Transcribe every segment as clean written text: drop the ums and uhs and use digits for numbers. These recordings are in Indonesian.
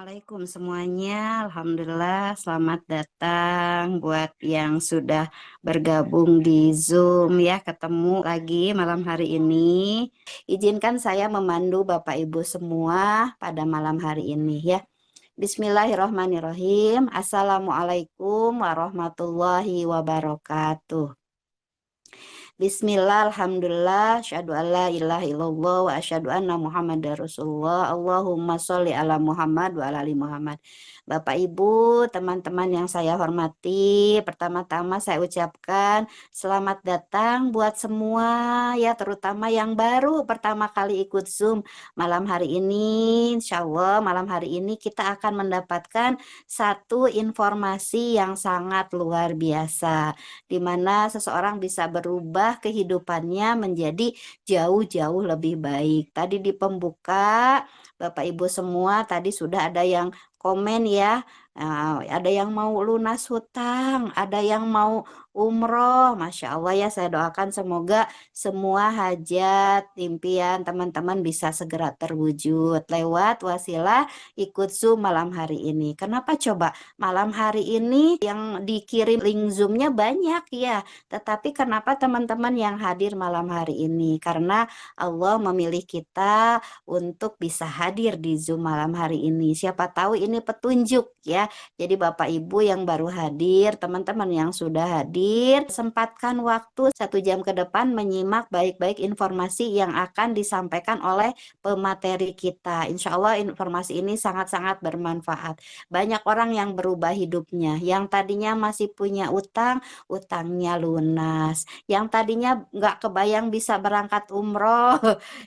Assalamualaikum semuanya. Alhamdulillah, selamat datang buat yang sudah bergabung di Zoom ya, ketemu lagi malam hari ini. Izinkan saya memandu Bapak Ibu semua pada malam hari ini ya. Bismillahirrahmanirrahim. Assalamualaikum warahmatullahi wabarakatuh. Bismillah, alhamdulillah, asyhadu an la ilaha illallah wa asyhadu anna Muhammadar Rasulullah. Allahumma sholli ala Muhammad wa ala ali Muhammad. Bapak Ibu, teman-teman yang saya hormati, pertama-tama saya ucapkan selamat datang buat semua ya, terutama yang baru pertama kali ikut Zoom malam hari ini. Insya Allah malam hari ini kita akan mendapatkan satu informasi yang sangat luar biasa, di mana seseorang bisa berubah kehidupannya menjadi jauh-jauh lebih baik. Tadi di pembuka, Bapak Ibu semua tadi sudah ada yang komen ya. Ada yang mau lunas hutang, ada yang mau umroh. Masya Allah ya, saya doakan semoga semua hajat, impian teman-teman bisa segera terwujud lewat wasilah ikut Zoom malam hari ini. Kenapa coba? Malam hari ini yang dikirim link Zoom-nya banyak ya, tetapi kenapa teman-teman yang hadir malam hari ini? Karena Allah memilih kita untuk bisa hadir di Zoom malam hari ini. Siapa tahu ini petunjuk ya. Jadi Bapak Ibu yang baru hadir, teman-teman yang sudah hadir, sempatkan waktu 1 jam ke depan menyimak baik-baik informasi yang akan disampaikan oleh pemateri kita. Insya Allah informasi ini sangat-sangat bermanfaat. Banyak orang yang berubah hidupnya. Yang tadinya masih punya utang, utangnya lunas. Yang tadinya nggak kebayang bisa berangkat umroh,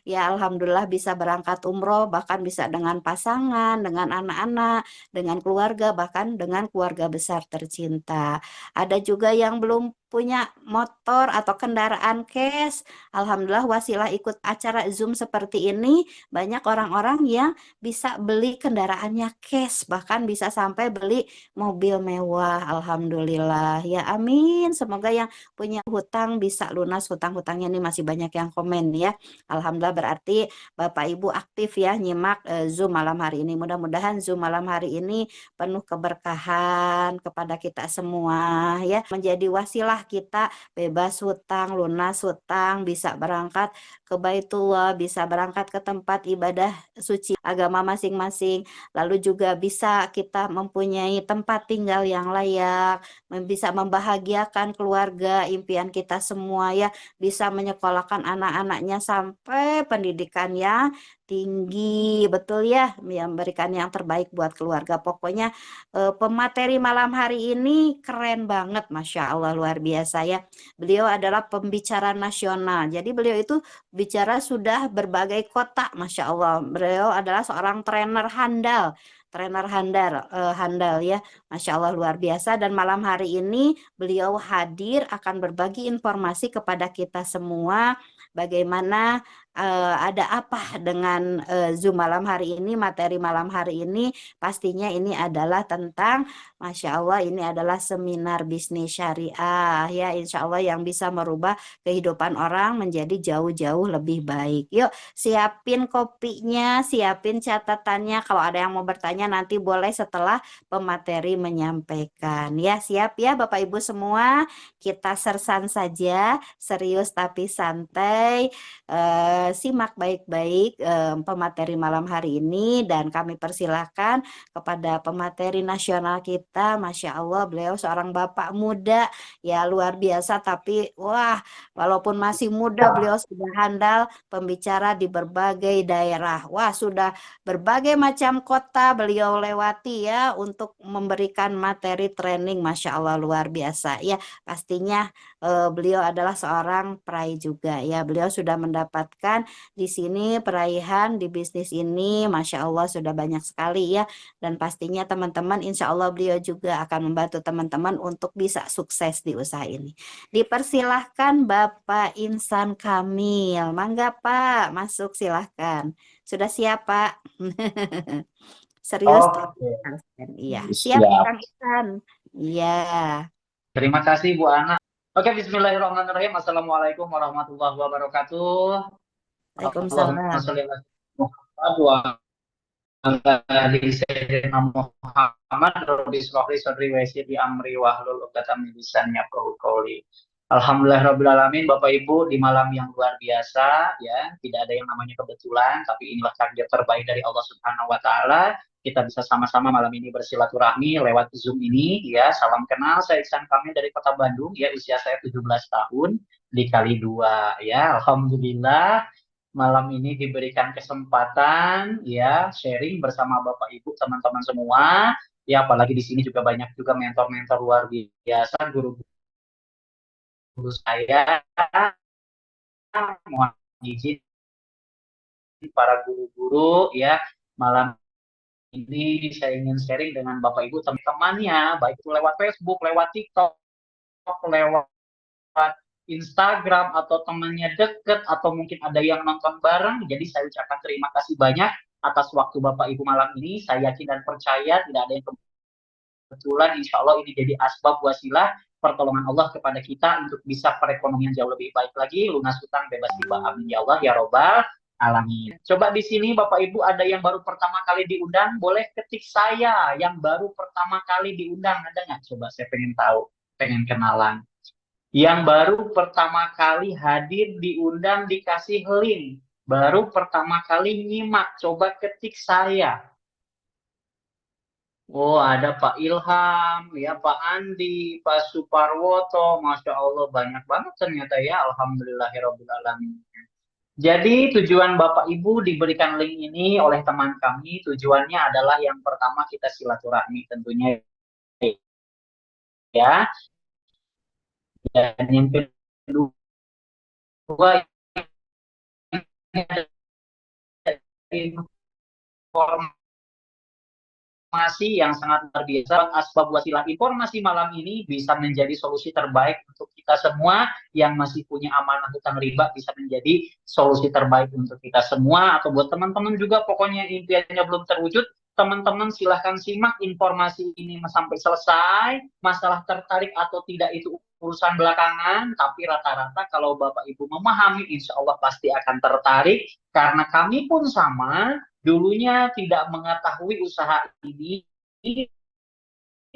ya Alhamdulillah bisa berangkat umroh, bahkan bisa dengan pasangan, dengan anak-anak, dengan keluarga, bahkan dengan keluarga besar tercinta. Ada juga yang belum punya motor atau kendaraan cash. Alhamdulillah wasilah ikut acara Zoom seperti ini, banyak orang-orang yang bisa beli kendaraannya cash, bahkan bisa sampai beli mobil mewah. Alhamdulillah ya, amin. Semoga yang punya hutang bisa lunas hutang-hutangnya. Ini masih banyak yang komen ya. Alhamdulillah, berarti Bapak Ibu aktif ya nyimak Zoom malam hari ini. Mudah-mudahan Zoom malam hari ini penuh keberkahan kepada kita semua ya, menjadi wasilah kita bebas hutang, lunas hutang, bisa berangkat ke Baitullah, bisa berangkat ke tempat ibadah suci agama masing-masing, lalu juga bisa kita mempunyai tempat tinggal yang layak, bisa membahagiakan keluarga, impian kita semua ya, bisa menyekolahkan anak-anaknya sampai pendidikannya tinggi, betul ya, memberikan yang terbaik buat keluarga. Pokoknya pemateri malam hari ini keren banget, Masya Allah, luar biasa ya. Beliau adalah pembicara nasional, jadi beliau itu bicara sudah berbagai kota, Masya Allah. Beliau adalah seorang trainer handal ya, Masya Allah luar biasa. Dan malam hari ini beliau hadir akan berbagi informasi kepada kita semua bagaimana ada apa dengan Zoom malam hari ini, materi malam hari ini. Pastinya ini adalah tentang, Masya Allah, ini adalah seminar bisnis syariah ya, Insya Allah yang bisa merubah kehidupan orang menjadi jauh-jauh lebih baik. Yuk, siapin kopinya, siapin catatannya. Kalau ada yang mau bertanya nanti boleh setelah pemateri menyampaikan. Ya, siap ya Bapak Ibu semua. Kita sersan saja, serius tapi santai. Simak baik-baik pemateri malam hari ini, dan kami persilahkan kepada pemateri nasional kita. Masya Allah, beliau seorang bapak muda ya, luar biasa. Tapi wah, walaupun masih muda beliau sudah handal pembicara di berbagai daerah. Wah, sudah berbagai macam kota beliau lewati ya untuk memberikan materi training. Masya Allah luar biasa ya. Pastinya beliau adalah seorang peraih juga ya. Beliau sudah mendapatkan di sini peraihan di bisnis ini. Masya Allah sudah banyak sekali ya. Dan pastinya teman-teman, insya Allah beliau juga akan membantu teman-teman untuk bisa sukses di usaha ini. Dipersilahkan Bapak Insan Kamil. Mangga Pak, masuk silahkan. Sudah siap Pak? Serius tapi Oke, konsisten. Iya, siap siap. Kang Insan. Iya. Terima kasih Bu Ana. Oke, Bismillahirrahmanirrahim. Assalamualaikum warahmatullahi wabarakatuh. Allahumma Waalaikumsalam. sholli ala Muhammad Ali Sayyidina Muhammad Rabbi shrahli sadri wa yassir li amri wahlul 'uqdatam min lisani yafqahu qawli. Alhamdulillahirabbil alamin, Bapak Ibu, di malam yang luar biasa ya, tidak ada yang namanya kebetulan, tapi inilah takdir terbaik dari Allah Subhanahu wa taala. Kita bisa sama-sama malam ini bersilaturahmi lewat Zoom ini ya. Salam kenal, saya Iksan Kamil dari Kota Bandung ya, usia saya 17 tahun dikali 2 ya. Alhamdulillah malam ini diberikan kesempatan ya sharing bersama Bapak Ibu teman-teman semua ya, apalagi di sini juga banyak juga mentor-mentor luar biasa, guru-guru saya, mohon izin para guru-guru ya, malam ini saya ingin sharing dengan Bapak Ibu teman-temannya, baik itu lewat Facebook, lewat TikTok, lewat Instagram, atau temannya deket, atau mungkin ada yang nonton bareng. Jadi saya ucapkan terima kasih banyak atas waktu Bapak Ibu malam ini. Saya yakin dan percaya tidak ada yang kebetulan. Insya Allah ini jadi asbab wasilah pertolongan Allah kepada kita untuk bisa perekonomian jauh lebih baik lagi, lunas utang, bebas riba. Amin ya Allah ya Robbal alamin. Coba di sini Bapak Ibu ada yang baru pertama kali diundang, boleh ketik saya yang baru pertama kali diundang, ada nggak? Coba saya pengen tahu, pengen kenalan. Yang baru pertama kali hadir diundang dikasih link, baru pertama kali nyimak, coba ketik saya. Oh, ada Pak Ilham, ya Pak Andi, Pak Suparwoto, Masya Allah banyak banget ternyata ya, Alhamdulillahirrahmanirrahim. Jadi tujuan Bapak Ibu diberikan link ini oleh teman kami, tujuannya adalah yang pertama kita silaturahmi tentunya ya, dan yang kedua ini ada informasi yang sangat luar biasa. Asbab wasilah informasi malam ini bisa menjadi solusi terbaik untuk kita semua yang masih punya amanah hutang riba, bisa menjadi solusi terbaik untuk kita semua, atau buat teman-teman juga pokoknya impiannya belum terwujud, teman-teman silahkan simak informasi ini sampai selesai. Masalah tertarik atau tidak itu urusan belakangan, tapi rata-rata kalau Bapak Ibu memahami, insya Allah pasti akan tertarik, karena kami pun sama. Dulunya tidak mengetahui usaha ini,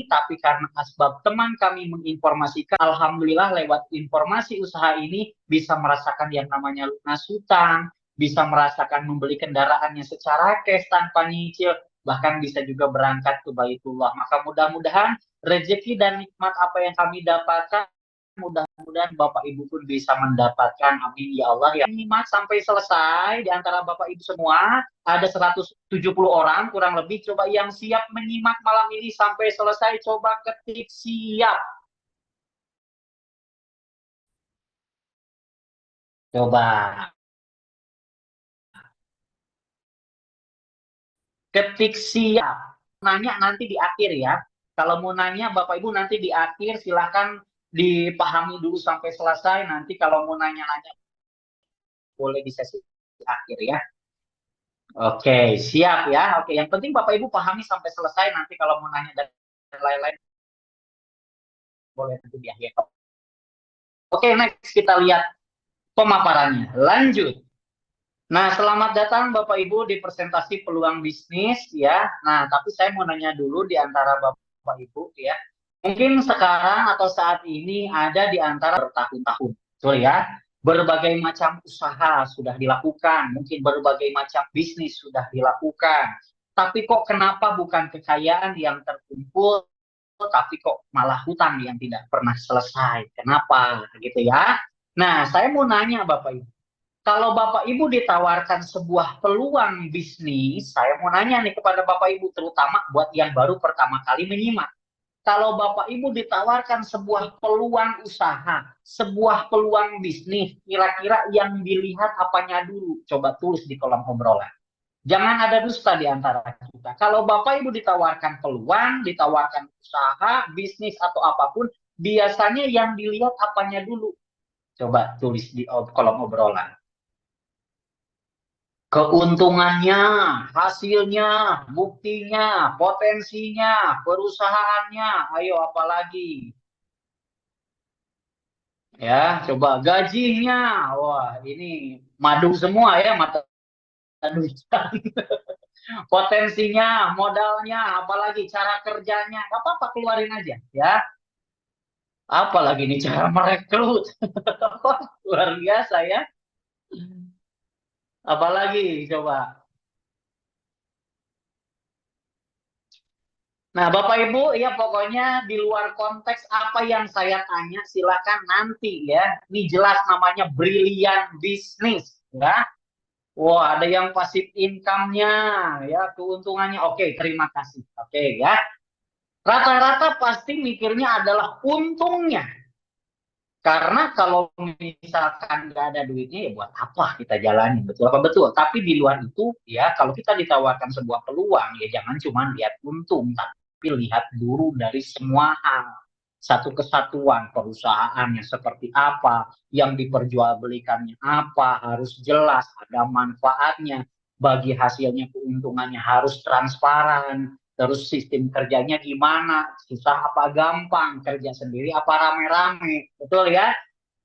tapi karena asbab teman kami menginformasikan, alhamdulillah lewat informasi usaha ini bisa merasakan yang namanya lunas hutang, bisa merasakan membeli kendaraannya secara cash tanpa nyicil, bahkan bisa juga berangkat ke Baitullah. Maka mudah-mudahan rezeki dan nikmat apa yang kami dapatkan, mudah-mudahan Bapak Ibu pun bisa mendapatkan. Amin ya Allah ya. Nyimak sampai selesai di antara Bapak Ibu semua, ada 170 orang kurang lebih. Coba yang siap menyimak malam ini sampai selesai, coba ketik siap. Coba ketik siap. Nanya nanti di akhir ya. Kalau mau nanya Bapak Ibu nanti di akhir, silahkan dipahami dulu sampai selesai. Nanti kalau mau nanya-nanya boleh di sesi akhir ya. Oke, siap ya. Oke, yang penting Bapak Ibu pahami sampai selesai. Nanti kalau mau nanya dan lain-lain boleh nanti di akhir. Oke, next kita lihat pemaparannya. Lanjut. Nah, selamat datang Bapak Ibu di presentasi peluang bisnis ya. Nah, tapi saya mau nanya dulu di antara Bapak Ibu ya. Mungkin sekarang atau saat ini ada di antara bertahun-tahun, betul ya. Berbagai macam usaha sudah dilakukan, mungkin berbagai macam bisnis sudah dilakukan. Tapi kok kenapa bukan kekayaan yang terkumpul, tapi kok malah hutang yang tidak pernah selesai? Kenapa gitu ya? Nah, saya mau nanya Bapak Ibu. Kalau Bapak Ibu ditawarkan sebuah peluang bisnis, saya mau nanya nih kepada Bapak Ibu, terutama buat yang baru pertama kali menyimak. Kalau Bapak Ibu ditawarkan sebuah peluang usaha, sebuah peluang bisnis, kira-kira yang dilihat apanya dulu? Coba tulis di kolom obrolan. Jangan ada dusta di antara kita. Kalau Bapak Ibu ditawarkan peluang, ditawarkan usaha, bisnis, atau apapun, biasanya yang dilihat apanya dulu? Coba tulis di kolom obrolan. Keuntungannya, hasilnya, buktinya, potensinya, perusahaannya, ayo apalagi? Ya, coba gajinya. Wah, ini madu semua ya, mata duitan. Potensinya, modalnya, apalagi cara kerjanya, nggak apa-apa keluarin aja ya. Apalagi nih cara merekrut, luar biasa ya. Apalagi coba. Nah, Bapak Ibu, ya pokoknya di luar konteks apa yang saya tanya, silakan nanti ya. Ini jelas namanya brilian bisnis ya. Wah, ada yang pasif income-nya, ya keuntungannya. Oke, terima kasih. Oke ya. Rata-rata pasti mikirnya adalah untungnya. Karena kalau misalkan nggak ada duitnya, ya buat apa kita jalani? Betul apa betul? Tapi di luar itu, ya kalau kita ditawarkan sebuah peluang, ya jangan cuma lihat untung, tapi lihat dulu dari semua hal. Satu kesatuan perusahaannya seperti apa, yang diperjualbelikannya apa, harus jelas, ada manfaatnya. Bagi hasilnya keuntungannya harus transparan. Terus sistem kerjanya gimana? Susah apa gampang? Kerja sendiri apa rame-rame? Betul ya?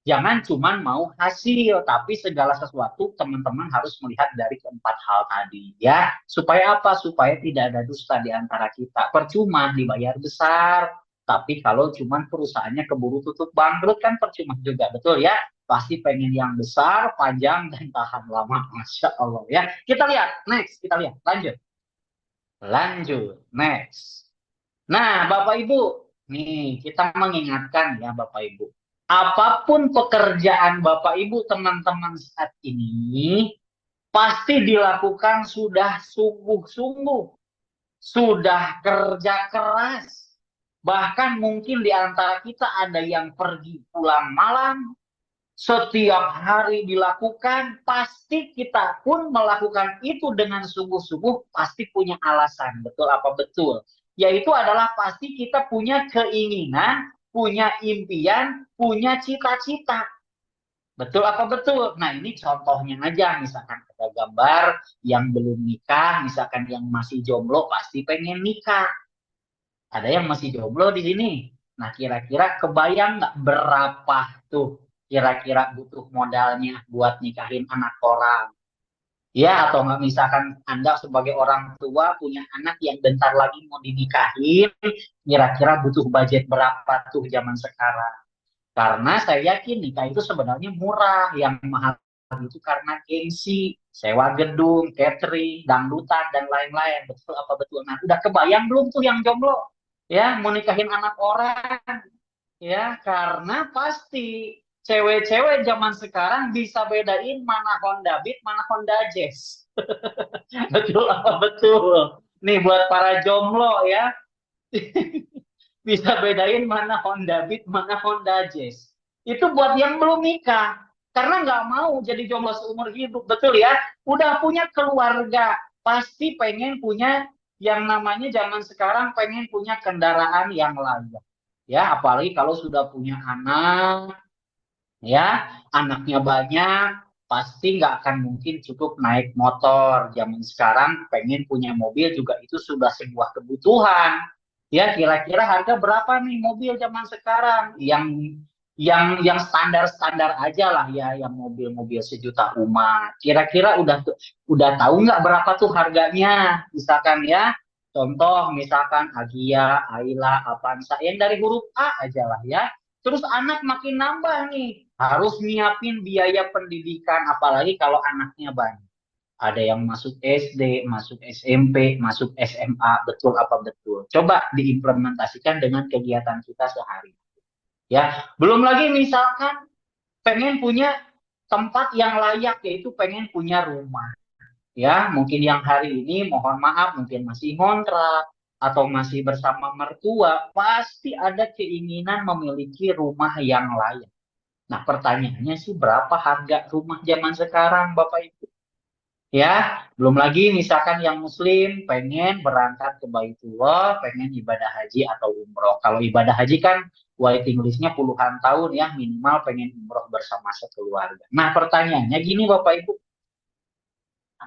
Jangan cuma mau hasil, tapi segala sesuatu teman-teman harus melihat dari keempat hal tadi ya. Supaya apa? Supaya tidak ada dusta di antara kita. Percuma dibayar besar, tapi kalau cuma perusahaannya keburu tutup bangkrut kan percuma juga, betul ya? Pasti pengen yang besar, panjang, dan tahan lama. Masya Allah ya. Kita lihat, next, kita lihat, lanjut. Lanjut, next. Nah, Bapak Ibu, nih kita mengingatkan ya Bapak Ibu. Apapun pekerjaan Bapak Ibu teman-teman saat ini, pasti dilakukan sudah sungguh-sungguh, sudah kerja keras. Bahkan mungkin di antara kita ada yang pergi pulang malam, setiap hari dilakukan, pasti kita pun melakukan itu dengan sungguh-sungguh, pasti punya alasan. Betul apa betul? Yaitu adalah pasti kita punya keinginan, punya impian, punya cita-cita. Betul apa betul? Nah, ini contohnya aja. Misalkan ada gambar yang belum nikah, misalkan yang masih jomblo pasti pengen nikah. Ada yang masih jomblo di sini. Nah, kira-kira kebayang nggak berapa tuh kira-kira butuh modalnya buat nikahin anak orang? Ya, atau nggak misalkan Anda sebagai orang tua punya anak yang bentar lagi mau dinikahin, kira-kira butuh budget berapa tuh zaman sekarang? Karena saya yakin nikah itu sebenarnya murah, yang mahal itu karena gengsi, sewa gedung, catering, dangdutan, dan lain-lain. Betul apa betul? Nah, udah kebayang belum tuh yang jomblo? Ya, mau nikahin anak orang, ya, karena pasti cewek-cewek zaman sekarang bisa bedain mana Honda Beat, mana Honda Jazz. Betul apa betul? Nih buat para jomblo ya, bisa bedain mana Honda Beat, mana Honda Jazz. Itu buat yang belum nikah. Karena nggak mau jadi jomblo seumur hidup, betul ya? Udah punya keluarga, pasti pengen punya yang namanya zaman sekarang pengen punya kendaraan yang layak. Ya, apalagi kalau sudah punya anak, ya, anaknya banyak, pasti nggak akan mungkin cukup naik motor. Zaman sekarang pengen punya mobil juga itu sudah sebuah kebutuhan. Ya, kira-kira harga berapa nih mobil zaman sekarang? Yang standar-standar aja lah ya, yang mobil-mobil sejuta umat. Kira-kira udah tahu nggak berapa tuh harganya? Misalkan ya, contoh misalkan Agia, Ayla, Avanza, yang dari huruf A aja lah ya. Terus anak makin nambah nih, harus nyiapin biaya pendidikan, apalagi kalau anaknya banyak. Ada yang masuk SD, masuk SMP, masuk SMA, betul apa betul? Coba diimplementasikan dengan kegiatan kita sehari. Ya, belum lagi misalkan pengen punya tempat yang layak, yaitu pengen punya rumah. Ya, mungkin yang hari ini mohon maaf mungkin masih ngontrak atau masih bersama mertua, pasti ada keinginan memiliki rumah yang layak. Nah, pertanyaannya sih berapa harga rumah zaman sekarang, Bapak Ibu? Ya, belum lagi misalkan yang Muslim pengen berangkat ke Baitullah, pengen ibadah haji atau umroh. Kalau ibadah haji kan waiting listnya puluhan tahun ya, minimal pengen umroh bersama sekeluarga. Nah, pertanyaannya gini Bapak Ibu,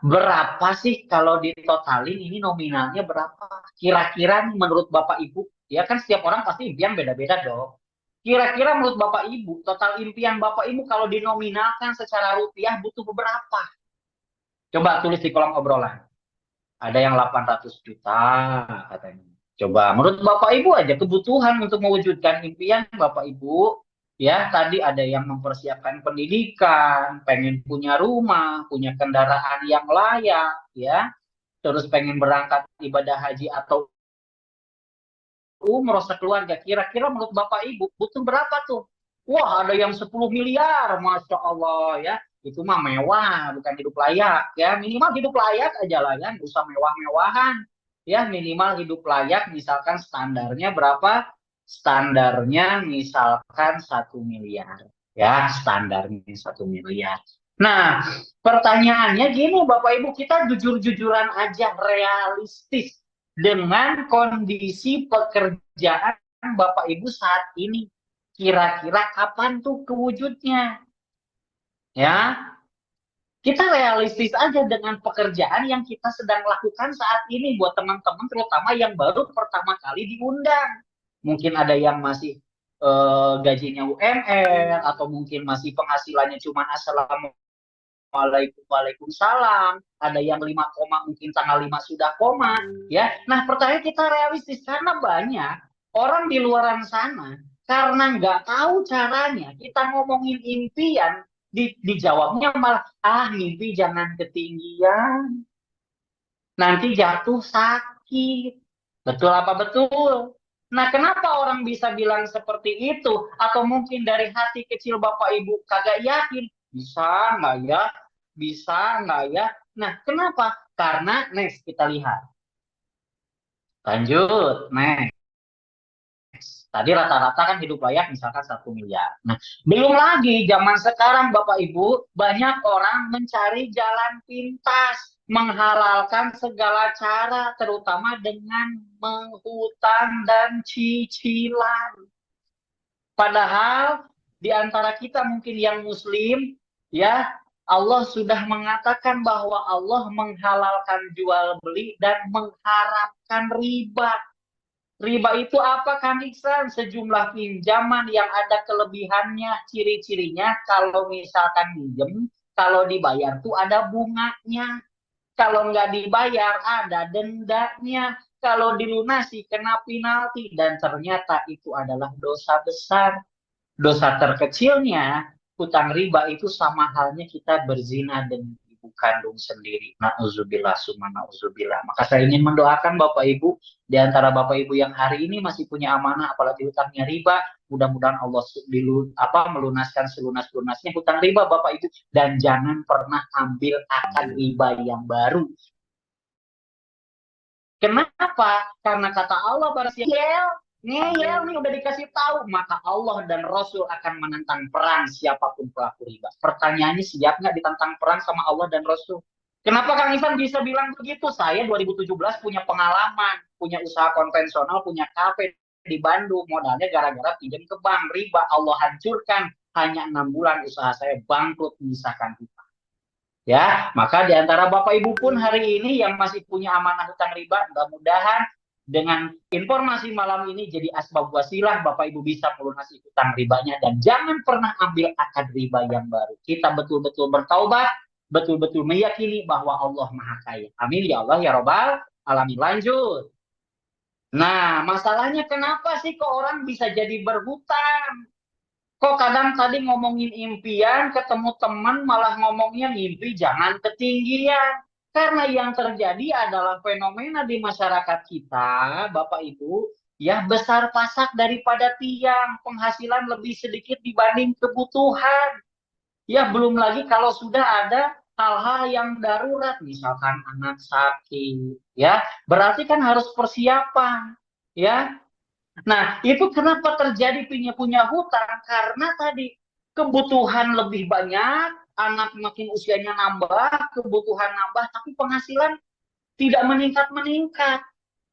berapa sih kalau ditotalin ini nominalnya berapa? Kira-kira menurut Bapak Ibu, ya kan setiap orang pasti impian beda-beda dong. Kira-kira menurut Bapak Ibu, total impian Bapak Ibu kalau dinominalkan secara rupiah butuh berapa? Coba tulis di kolom obrolan. Ada yang 800 juta katanya. Coba menurut Bapak Ibu aja kebutuhan untuk mewujudkan impian Bapak Ibu, ya tadi ada yang mempersiapkan pendidikan, pengen punya rumah, punya kendaraan yang layak, ya, terus pengen berangkat ibadah haji atau umroh sekeluarga. Kira-kira menurut Bapak Ibu butuh berapa tuh? Wah, ada yang 10 miliar, Masya Allah ya. Itu mah mewah, bukan hidup layak ya. Minimal hidup layak aja lah ya, nggak usah mewah-mewahan. Ya, minimal hidup layak misalkan standarnya berapa? Standarnya misalkan 1 miliar. Ya, standarnya 1 miliar. Nah, pertanyaannya gini Bapak Ibu, kita jujur-jujuran aja, realistis dengan kondisi pekerjaan Bapak Ibu saat ini. Kira-kira kapan tuh kewujudnya? Ya, kita realistis aja dengan pekerjaan yang kita sedang lakukan saat ini buat teman-teman terutama yang baru pertama kali diundang. Mungkin ada yang masih gajinya UMR atau mungkin masih penghasilannya cuma assalamualaikum Waalaikumsalam. Ada yang 5 koma mungkin tanggal 5 sudah koma. Ya, nah pertanyaan kita realistis karena banyak orang di luaran sana karena nggak tahu caranya kita ngomongin impian dijawabnya malah mimpi jangan ketinggian nanti jatuh sakit. Betul apa betul? Nah, kenapa orang bisa bilang seperti itu? Atau mungkin dari hati kecil Bapak Ibu kagak yakin. Bisa nggak ya? Bisa nggak ya? Nah, kenapa? Karena, next, kita lihat. Lanjut, next. Tadi rata-rata kan hidup layak misalkan 1 miliar. Nah, belum lagi zaman sekarang Bapak Ibu, banyak orang mencari jalan pintas, menghalalkan segala cara, terutama dengan menghutang dan cicilan. Padahal di antara kita mungkin yang muslim, ya, Allah sudah mengatakan bahwa Allah menghalalkan jual beli dan mengharamkan riba. Riba itu apa Kang Iksan? Sejumlah pinjaman yang ada kelebihannya, ciri-cirinya kalau misalkan minjem, kalau dibayar tuh ada bunganya. Kalau nggak dibayar ada dendanya. Kalau dilunasi kena penalti dan ternyata itu adalah dosa besar. Dosa terkecilnya, hutang riba itu sama halnya kita berzina dengan ibu kandung sendiri. Nauzubillah, summa nauzubillah. Maka saya ingin mendoakan Bapak Ibu, di antara Bapak Ibu yang hari ini masih punya amanah, apalagi hutangnya riba, mudah-mudahan Allah melunaskan selunas-lunasnya hutang riba Bapak Ibu. Dan jangan pernah ambil akad riba yang baru. Kenapa? Karena kata Allah barang ngeyel nih udah dikasih tahu, maka Allah dan Rasul akan menentang perang siapapun pelaku riba. Pertanyaannya siap nggak ditantang perang sama Allah dan Rasul? Kenapa Kang Ivan bisa bilang begitu? Saya 2017 punya pengalaman, punya usaha konvensional, punya kafe di Bandung, modalnya gara-gara pinjam ke bank, riba, Allah hancurkan. Hanya 6 bulan usaha saya bangkrut misalkan hutang. Ya, maka di antara Bapak Ibu pun hari ini yang masih punya amanah hutang riba, mudah-mudahan dengan informasi malam ini jadi asbab wasilah Bapak Ibu bisa melunasi hutang ribanya dan jangan pernah ambil akad riba yang baru. Kita betul-betul bertaubat, betul-betul meyakini bahwa Allah Maha Kaya. Amin ya Allah ya Rabbal alamin. Lanjut. Nah, masalahnya kenapa sih kok orang bisa jadi berhutang? Kok kadang tadi ngomongin impian, ketemu teman malah ngomongnya mimpi jangan ketinggian. Karena yang terjadi adalah fenomena di masyarakat kita, Bapak Ibu, ya besar pasak daripada tiang, penghasilan lebih sedikit dibanding kebutuhan. Ya belum lagi kalau sudah ada hal-hal yang darurat, misalkan anak sakit, ya berarti kan harus persiapan, ya. Nah, itu kenapa terjadi punya hutang? Karena tadi kebutuhan lebih banyak, anak makin usianya nambah, kebutuhan nambah, tapi penghasilan tidak meningkat-meningkat.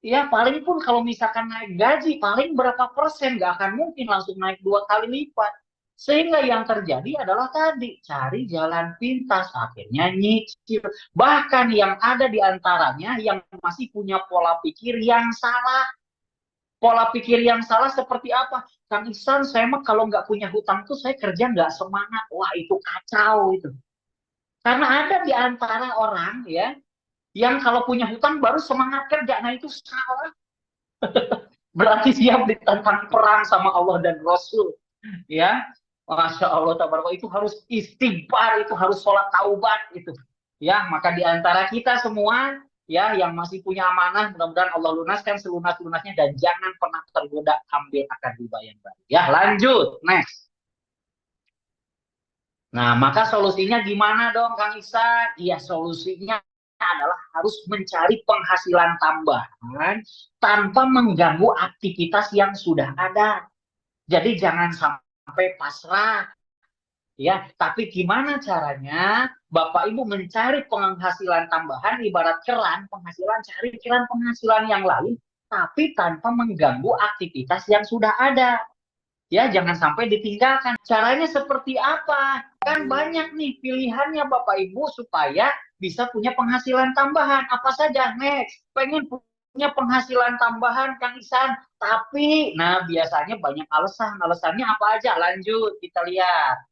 Ya, paling pun kalau misalkan naik gaji, paling berapa persen, nggak akan mungkin langsung naik 2 kali lipat. Sehingga yang terjadi adalah tadi, cari jalan pintas, akhirnya nyicil. Bahkan yang ada di antaranya yang masih punya pola pikir yang salah. Pola pikir yang salah seperti apa? Kang Ihsan, saya mah kalau nggak punya hutang tuh saya kerja nggak semangat. Wah, itu kacau itu. Karena ada di antara orang ya yang kalau punya hutang baru semangat kerja. Nah itu salah. Berarti siap ditantang perang sama Allah dan Rasul. Ya, Masya Allah, tabarakallah, itu harus istighfar, itu harus sholat taubat itu. Ya, maka di antara kita semua ya yang masih punya amanah, mudah-mudahan Allah lunaskan selunas-lunasnya dan jangan pernah tergoda ambil akad riba yang baru. Ya, lanjut, next. Nah, maka solusinya gimana dong, Kang Iksan? Iya, solusinya adalah harus mencari penghasilan tambahan tanpa mengganggu aktivitas yang sudah ada. Jadi jangan sampai pasrah, ya. Tapi gimana caranya Bapak Ibu mencari penghasilan tambahan, ibarat keran penghasilan, cari keran penghasilan yang lain, tapi tanpa mengganggu aktivitas yang sudah ada. Ya, jangan sampai ditinggalkan. Caranya seperti apa? Kan banyak nih pilihannya Bapak Ibu supaya bisa punya penghasilan tambahan. Apa saja? Next. Pengen punya penghasilan tambahan, Kang Isan. Tapi, nah biasanya banyak alasan. Alasannya apa aja? Lanjut, kita lihat.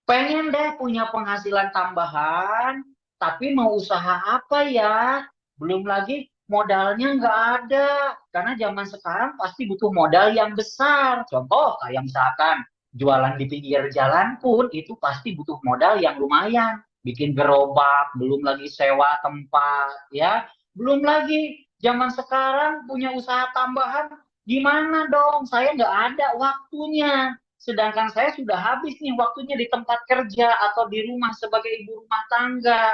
Pengen deh punya penghasilan tambahan, tapi mau usaha apa ya? Belum lagi modalnya nggak ada. Karena zaman sekarang pasti butuh modal yang besar. Contoh kayak misalkan jualan di pinggir jalan pun itu pasti butuh modal yang lumayan. Bikin gerobak, belum lagi sewa tempat, ya. Belum lagi zaman sekarang punya usaha tambahan, gimana dong? Saya nggak ada waktunya. Sedangkan saya sudah habis nih waktunya di tempat kerja atau di rumah sebagai ibu rumah tangga.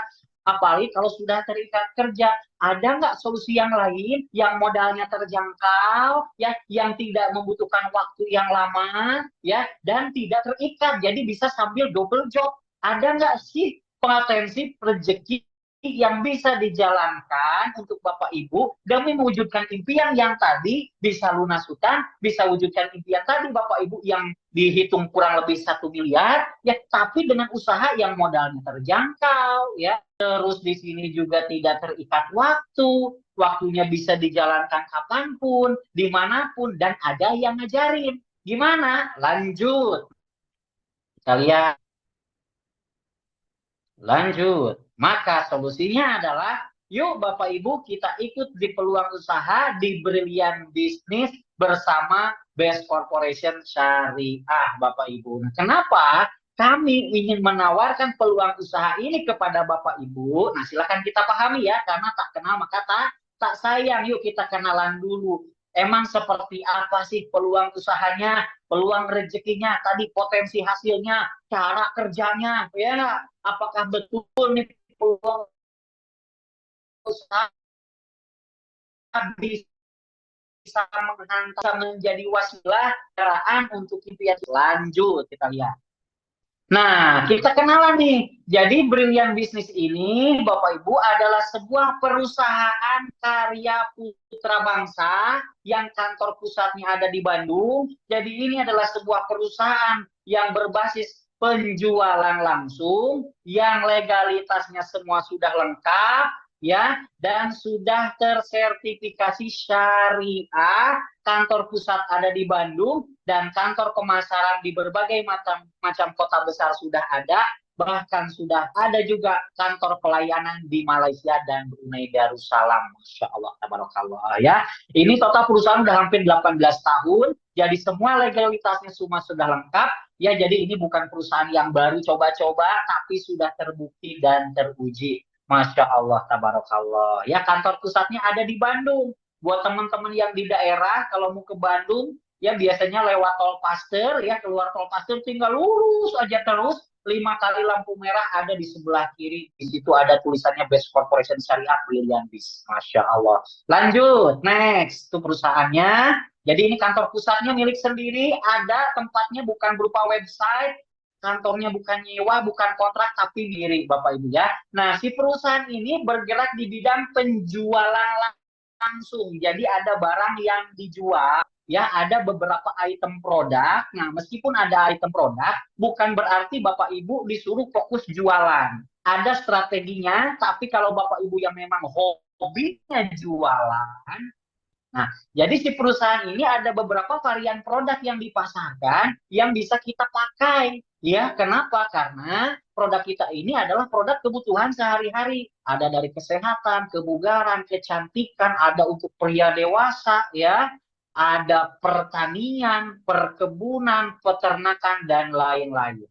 Apalagi kalau sudah terikat kerja, ada nggak solusi yang lain yang modalnya terjangkau, ya, yang tidak membutuhkan waktu yang lama, ya, dan tidak terikat, jadi bisa sambil double job. Ada nggak sih potensi rezeki yang bisa dijalankan untuk Bapak Ibu demi mewujudkan impian yang tadi, bisa lunas hutang, bisa wujudkan impian tadi Bapak Ibu yang dihitung kurang lebih 1 miliar, ya, tapi dengan usaha yang modalnya terjangkau, ya. Terus di sini juga tidak terikat waktu, waktunya bisa dijalankan kapanpun, dimanapun, dan ada yang ngajarin. Gimana? Lanjut. Kita lihat. Lanjut. Maka solusinya adalah, yuk Bapak Ibu kita ikut di peluang usaha di Brilliant Business bersama Best Corporation Syariah, Bapak Ibu. Nah, kenapa kami ingin menawarkan peluang usaha ini kepada Bapak Ibu? Nah, silakan kita pahami ya, karena tak kenal maka tak sayang. Yuk kita kenalan dulu. Emang seperti apa sih peluang usahanya, peluang rezekinya, tadi potensi hasilnya, cara kerjanya, ya, apakah betul nih peluang usaha bisa menghantar menjadi wasilah kendaraan untuk impian. Lanjut kita lihat. Nah, kita kenalan nih. Jadi Brilliant Business ini, Bapak Ibu, adalah sebuah perusahaan karya putra bangsa yang kantor pusatnya ada di Bandung. Jadi ini adalah sebuah perusahaan yang berbasis penjualan langsung, yang legalitasnya semua sudah lengkap, ya, dan sudah tersertifikasi syariah. Kantor pusat ada di Bandung dan kantor pemasaran di berbagai macam kota besar sudah ada, bahkan sudah ada juga kantor pelayanan di Malaysia dan Brunei Darussalam. Masya Allah, tabarakallah, ya. Ini total perusahaan sudah hampir 18 tahun, jadi semua legalitasnya semua sudah lengkap, ya. Jadi ini bukan perusahaan yang baru coba-coba, tapi sudah terbukti dan teruji. Masya Allah, tabarakallah, ya. Kantor pusatnya ada di Bandung. Buat teman-teman yang di daerah, kalau mau ke Bandung, ya biasanya lewat tol Paster, ya, keluar tol Paster tinggal lurus aja terus, 5 kali lampu merah ada di sebelah kiri. Di situ ada tulisannya Best Corporation Syariah Brilliant Biz. Masya Allah. Lanjut, next. Itu perusahaannya. Jadi ini kantor pusatnya milik sendiri, ada tempatnya bukan berupa website, kantornya bukan nyewa, bukan kontrak, tapi milik Bapak Ibu, ya. Nah, si perusahaan ini bergerak di bidang penjualan langsung. Jadi ada barang yang dijual, ya, ada beberapa item produk. Nah, meskipun ada item produk, bukan berarti Bapak Ibu disuruh fokus jualan. Ada strateginya, tapi kalau Bapak Ibu yang memang hobinya jualan, nah, jadi si perusahaan ini ada beberapa varian produk yang dipasarkan yang bisa kita pakai. Ya, kenapa? Karena produk kita ini adalah produk kebutuhan sehari-hari. Ada dari kesehatan, kebugaran, kecantikan, ada untuk pria dewasa, ya. Ada pertanian, perkebunan, peternakan, dan lain-lain.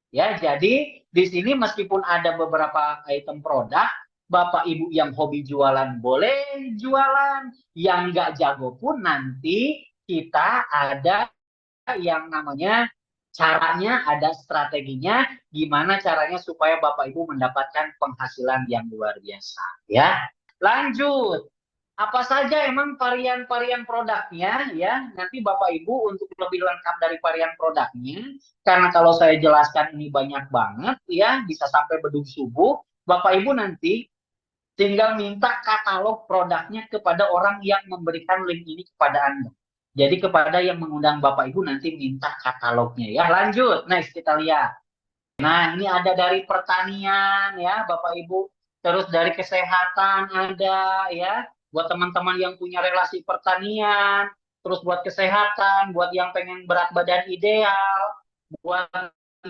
Ya, jadi di sini meskipun ada beberapa item produk, Bapak Ibu yang hobi jualan boleh jualan, yang nggak jago pun nanti kita ada yang namanya caranya, ada strateginya, gimana caranya supaya Bapak Ibu mendapatkan penghasilan yang luar biasa. Ya, lanjut. Apa saja emang varian-varian produknya ya? Nanti Bapak Ibu untuk lebih lengkap dari varian produknya, karena kalau saya jelaskan ini banyak banget ya, bisa sampai bedug subuh. Bapak Ibu nanti tinggal minta katalog produknya kepada orang yang memberikan link ini kepada Anda. Jadi kepada yang mengundang Bapak Ibu nanti minta katalognya ya. Lanjut, next kita lihat. Nah, ini ada dari pertanian ya, Bapak Ibu. Terus dari kesehatan ada ya, buat teman-teman yang punya relasi pertanian. Terus buat kesehatan, buat yang pengen berat badan ideal, buat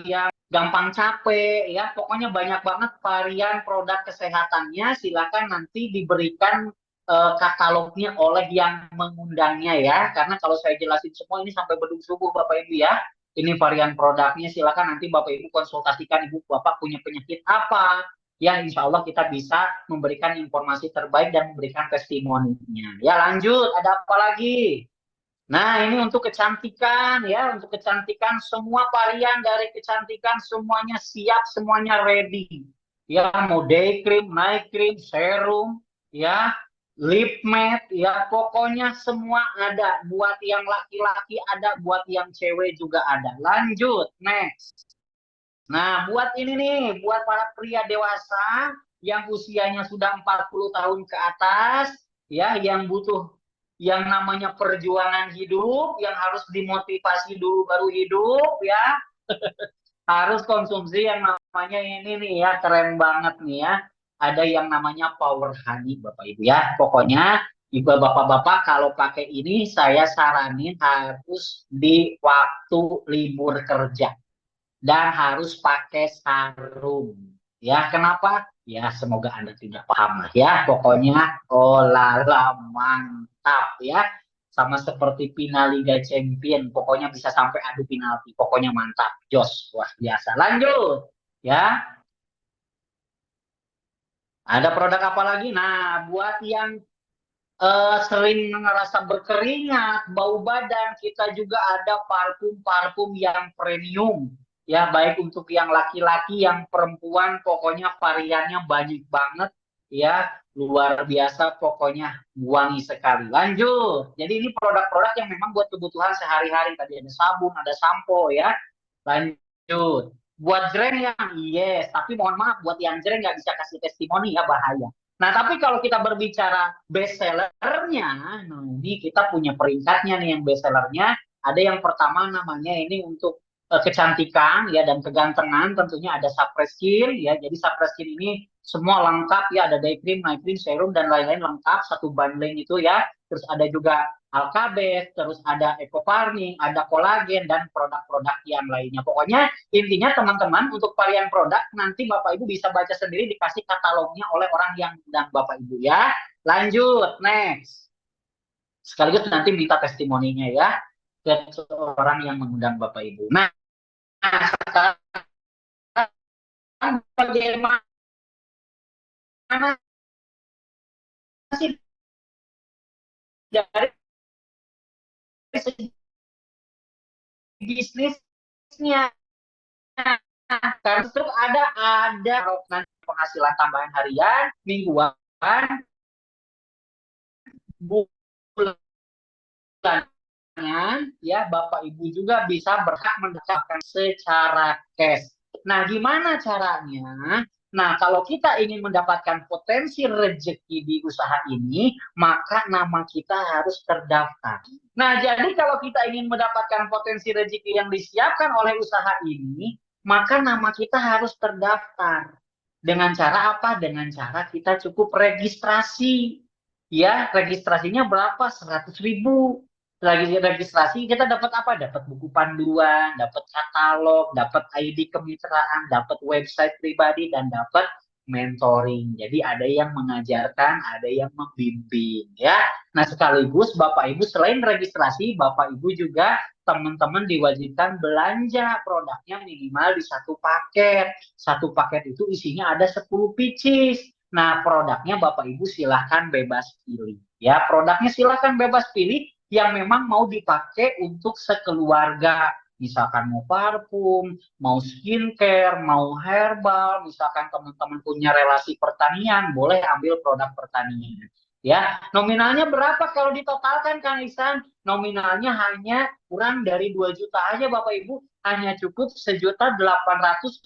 yang gampang capek ya. Pokoknya banyak banget varian produk kesehatannya. Silakan nanti diberikan katalognya oleh yang mengundangnya ya. Karena kalau saya jelasin semua ini sampai bedug subuh Bapak Ibu ya. Ini varian produknya, silakan nanti Bapak Ibu konsultasikan Ibu Bapak punya penyakit apa. Ya, insya Allah kita bisa memberikan informasi terbaik dan memberikan testimoninya. Ya, lanjut, ada apa lagi? Nah, ini untuk kecantikan ya, untuk kecantikan semua varian dari kecantikan semuanya siap, semuanya ready. Ya, mau day cream, night cream, serum, ya, lip matte, ya, pokoknya semua ada. Buat yang laki-laki ada, buat yang cewek juga ada. Lanjut, next. Nah, buat ini nih, buat para pria dewasa yang usianya sudah 40 tahun ke atas, ya, yang butuh yang namanya perjuangan hidup, yang harus dimotivasi dulu baru hidup, ya, harus konsumsi yang namanya ini nih ya, keren banget nih ya. Ada yang namanya Power Honey, Bapak Ibu ya. Pokoknya, Ibu Bapak-Bapak kalau pakai ini saya saranin harus di waktu libur kerja dan harus pakai sarung. Ya, kenapa? Ya, semoga Anda tidak paham lah ya. Pokoknya, oh lala, mantap ya. Sama seperti final Liga Champion, pokoknya bisa sampai adu penalti. Pokoknya mantap, jos. Wah, biasa. Lanjut. Ya, ada produk apa lagi? Nah, buat yang sering ngerasa berkeringat, bau badan, kita juga ada parfum-parfum yang premium. Ya, baik untuk yang laki-laki, yang perempuan, pokoknya variannya banyak banget. Ya, luar biasa, pokoknya wangi sekali. Lanjut. Jadi ini produk-produk yang memang buat kebutuhan sehari-hari. Tadi ada sabun, ada sampo ya. Lanjut. Buat jreng yang yes, tapi mohon maaf buat yang jreng nggak bisa kasih testimoni ya, bahaya. Nah, tapi kalau kita berbicara best sellernya, nah ini kita punya peringkatnya nih yang best sellernya. Ada yang pertama namanya ini untuk kecantikan ya dan kegantengan, tentunya ada Skin ya. Jadi Skin ini semua lengkap ya, ada day cream, night cream, serum dan lain-lain lengkap satu bundling itu ya. Terus ada juga Alkabet, terus ada Eco Farming, ada kolagen dan produk-produk yang lainnya. Pokoknya intinya teman-teman untuk varian produk nanti Bapak Ibu bisa baca sendiri dikasih katalognya oleh orang yang undang Bapak Ibu ya. Lanjut, next. Sekaligus nanti minta testimoninya ya ke orang yang mengundang Bapak Ibu. Nah, sekarang bagaimana sih dari segi bisnisnya? Karena itu ada penghasilan tambahan harian, mingguan, bulan ya Bapak Ibu juga bisa berhak mendapatkan secara cash. Nah, gimana caranya? Nah, kalau kita ingin mendapatkan potensi rezeki di usaha ini, maka nama kita harus terdaftar. Nah, jadi kalau kita ingin mendapatkan potensi rezeki yang disiapkan oleh usaha ini, maka nama kita harus terdaftar. Dengan cara apa? Dengan cara kita cukup registrasi. Ya, registrasinya berapa? 100.000. lagi registrasi kita dapat apa? Dapat buku panduan, dapat katalog, dapat ID kemitraan, dapat website pribadi, dan dapat mentoring. Jadi ada yang mengajarkan, ada yang membimbing ya. Nah, sekaligus Bapak Ibu selain registrasi, Bapak Ibu juga teman-teman diwajibkan belanja produknya minimal di satu paket. Satu paket itu isinya ada 10 pieces. Nah, produknya Bapak Ibu silahkan bebas pilih. Ya, produknya silahkan bebas pilih yang memang mau dipakai untuk sekeluarga. Misalkan mau parfum, mau skincare, mau herbal, misalkan teman-teman punya relasi pertanian, boleh ambil produk pertanian. Ya, nominalnya berapa kalau ditotalkan Kang Ihsan? Nominalnya hanya kurang dari 2 juta aja Bapak Ibu, hanya cukup 1.850.000.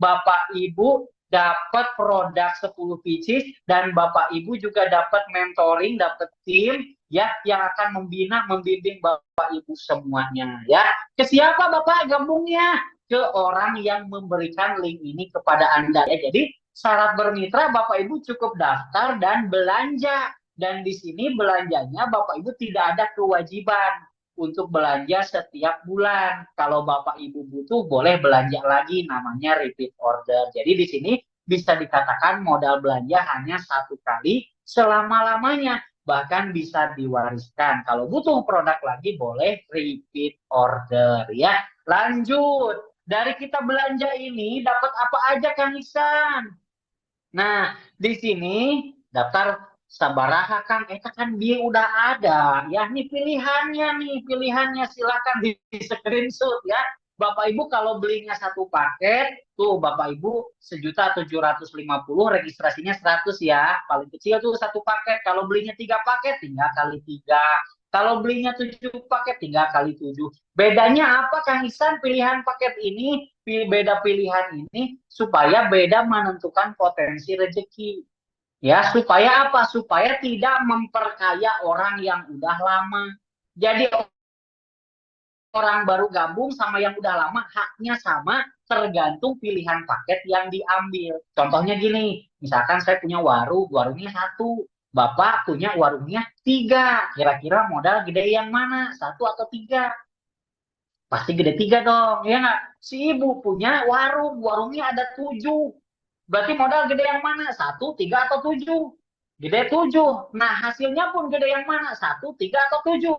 Bapak Ibu dapat produk 10 pieces dan Bapak Ibu juga dapat mentoring, dapat tim ya yang akan membina, membimbing Bapak Ibu semuanya ya. Ke siapa Bapak gabungnya? Ke orang yang memberikan link ini kepada Anda ya. Jadi syarat bermitra Bapak Ibu cukup daftar dan belanja. Dan di sini belanjanya Bapak Ibu tidak ada kewajiban untuk belanja setiap bulan. Kalau Bapak Ibu butuh boleh belanja lagi, namanya repeat order. Jadi di sini bisa dikatakan modal belanja hanya satu kali selama-lamanya. Bahkan bisa diwariskan. Kalau butuh produk lagi boleh repeat order ya. Lanjut. Dari kita belanja ini dapat apa aja Kang Ihsan? Nah, di sini daftar sabaraha Kang, kan dia udah ada. Ya, nih pilihannya silakan di screenshot ya. Bapak Ibu kalau belinya satu paket, tuh Bapak Ibu 1.750.000, registrasinya 100 ya. Paling kecil tuh satu paket. Kalau belinya 3 paket, tinggal kali 3. Kalau belinya 7 paket, tinggal kali 7. Bedanya apa Kang Ihsan pilihan paket ini? Beda pilihan ini supaya beda menentukan potensi rezeki. Ya, supaya apa? Supaya tidak memperkaya orang yang udah lama. Jadi orang baru gabung sama yang udah lama haknya sama tergantung pilihan paket yang diambil. Contohnya gini, misalkan saya punya warungnya satu, Bapak punya warungnya 3. Kira-kira modal gede yang mana? 1 atau 3? Pasti gede 3 dong, ya nggak? Si ibu punya warungnya ada 7. Berarti modal gede yang mana? 1, 3, atau 7? Gede 7. Nah, hasilnya pun gede yang mana? 1, 3, atau 7?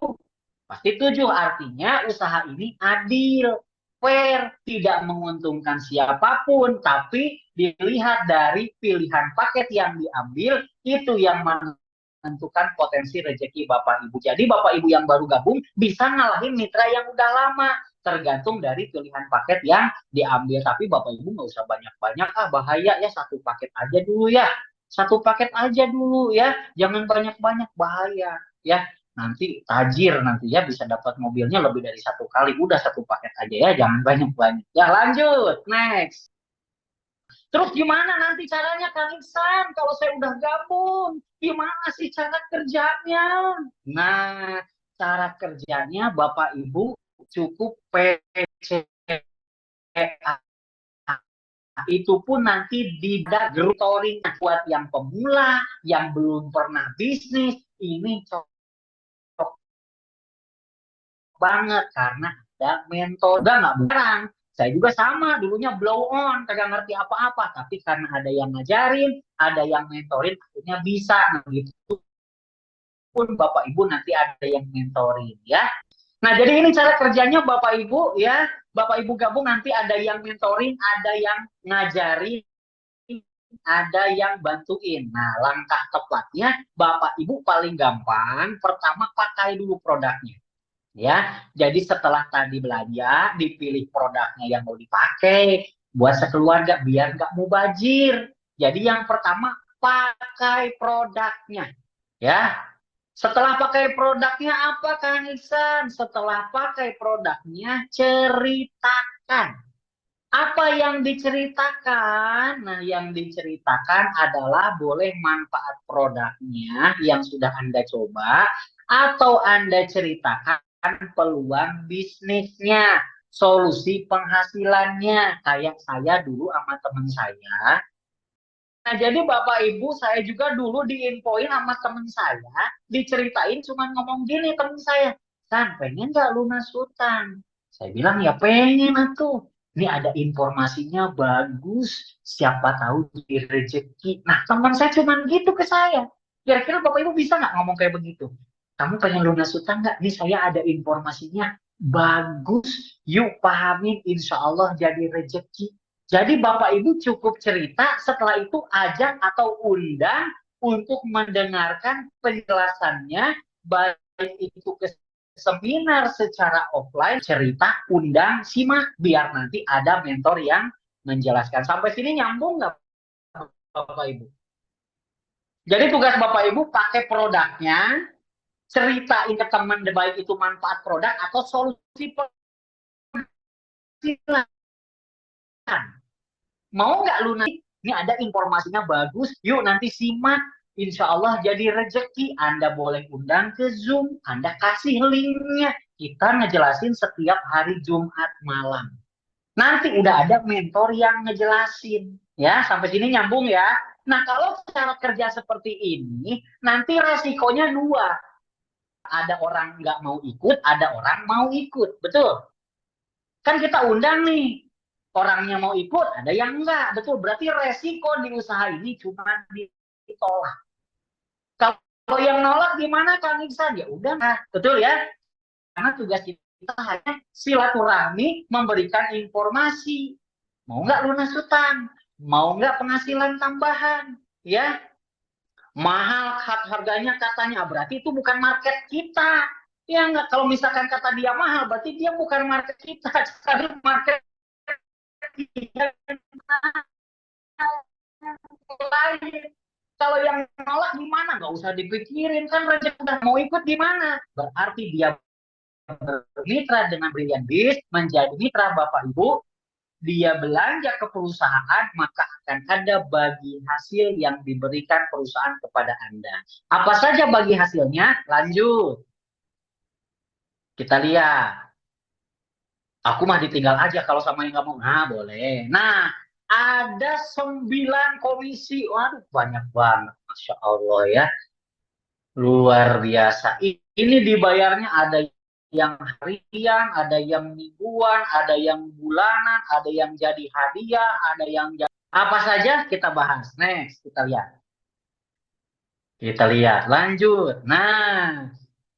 Pasti 7. Artinya usaha ini adil, fair, tidak menguntungkan siapapun, tapi dilihat dari pilihan paket yang diambil, itu yang menentukan potensi rezeki Bapak Ibu. Jadi Bapak Ibu yang baru gabung bisa ngalahin mitra yang udah lama, tergantung dari pilihan paket yang diambil. Tapi Bapak Ibu nggak usah banyak-banyak, bahaya ya, satu paket aja dulu ya. Satu paket aja dulu ya, jangan banyak-banyak, bahaya ya. Nanti tajir nanti ya, bisa dapat mobilnya lebih dari satu kali. Udah satu paket aja ya, jangan banyak-banyak. Ya lanjut, next. Terus gimana nanti caranya Kang Iksan kalau saya udah gabung? Gimana sih cara kerjanya? Nah, cara kerjanya Bapak Ibu cukup PCA. Itu pun nanti tidak mentoring buat yang pemula, yang belum pernah bisnis. Ini cocok banget karena ada mentor. Udah nggak barang. Saya juga sama, dulunya blow on, kagak ngerti apa-apa. Tapi karena ada yang ngajarin, ada yang mentorin, akhirnya bisa. Nah, gitu pun Bapak Ibu nanti ada yang mentorin ya. Nah, jadi ini cara kerjanya Bapak Ibu ya. Bapak Ibu gabung nanti ada yang mentoring, ada yang ngajarin, ada yang bantuin. Nah, langkah tepatnya Bapak Ibu paling gampang, pertama pakai dulu produknya. Ya, jadi setelah tadi belanja, dipilih produknya yang mau dipakai buat sekeluarga biar nggak mubazir. Jadi yang pertama pakai produknya, ya. Setelah pakai produknya apa Kang Iksan? Setelah pakai produknya ceritakan. Apa yang diceritakan? Nah, yang diceritakan adalah boleh manfaat produknya yang sudah Anda coba, atau Anda ceritakan peluang bisnisnya, solusi penghasilannya. Kayak saya dulu sama teman saya, Nah, jadi Bapak Ibu, saya juga dulu diinfoin sama temen saya, diceritain cuma ngomong gini temen saya, San, pengen nggak lunas hutang? Saya bilang, ya pengen atuh. Ini ada informasinya bagus, siapa tahu jadi rezeki. Nah, teman saya cuma gitu ke saya. Kira-kira Bapak Ibu bisa nggak ngomong kayak begitu? Kamu pengen lunas hutang nggak? Nih saya ada informasinya bagus. Yuk pahamin, insya Allah jadi rezeki. Jadi Bapak Ibu cukup cerita, setelah itu ajak atau undang untuk mendengarkan penjelasannya, baik itu ke seminar secara offline, cerita, undang, simak, biar nanti ada mentor yang menjelaskan. Sampai sini nyambung nggak Bapak Ibu? Jadi tugas Bapak Ibu pakai produknya, ceritain ke teman, baik itu manfaat produk atau solusi penghasilan. Mau nggak lunas? Ini ada informasinya bagus. Yuk nanti simak. Insya Allah jadi rezeki. Anda boleh undang ke Zoom. Anda kasih linknya. Kita ngejelasin setiap hari Jumat malam. Nanti udah ada mentor yang ngejelasin. Ya, sampai sini nyambung ya. Nah, kalau cara kerja seperti ini, nanti resikonya dua. Ada orang nggak mau ikut, ada orang mau ikut. Betul? Kan kita undang nih. Orangnya mau ikut, ada yang enggak. Betul, berarti resiko di usaha ini cuma ditolak. Kalau yang nolak gimana Kang Iksan? Ya udah, nah, betul ya. Karena tugas kita hanya silaturahmi, memberikan informasi. Mau nggak lunas hutang? Mau nggak penghasilan tambahan? Ya, mahal harganya katanya, berarti itu bukan market kita. Ya nggak, kalau misalkan kata dia mahal, berarti dia bukan market kita. Cari market lain. Kalau yang nolak gimana? Nggak usah dipikirin, kan rezeki udah mau ikut gimana? Berarti dia bermitra dengan Brilliant Biz, menjadi mitra Bapak Ibu, dia belanja ke perusahaan, maka akan ada bagi hasil yang diberikan perusahaan kepada Anda. Apa saja bagi hasilnya? Lanjut. Kita lihat. Aku mah ditinggal aja kalau sama yang nggak mau. Nah, boleh. Nah, ada 9 komisi. Waduh, banyak banget. Masya Allah ya. Luar biasa. Ini dibayarnya ada yang harian, ada yang mingguan, ada yang bulanan, ada yang jadi hadiah, ada yang jadi... Apa saja kita bahas. Next, kita lihat. Kita lihat, lanjut. Nah,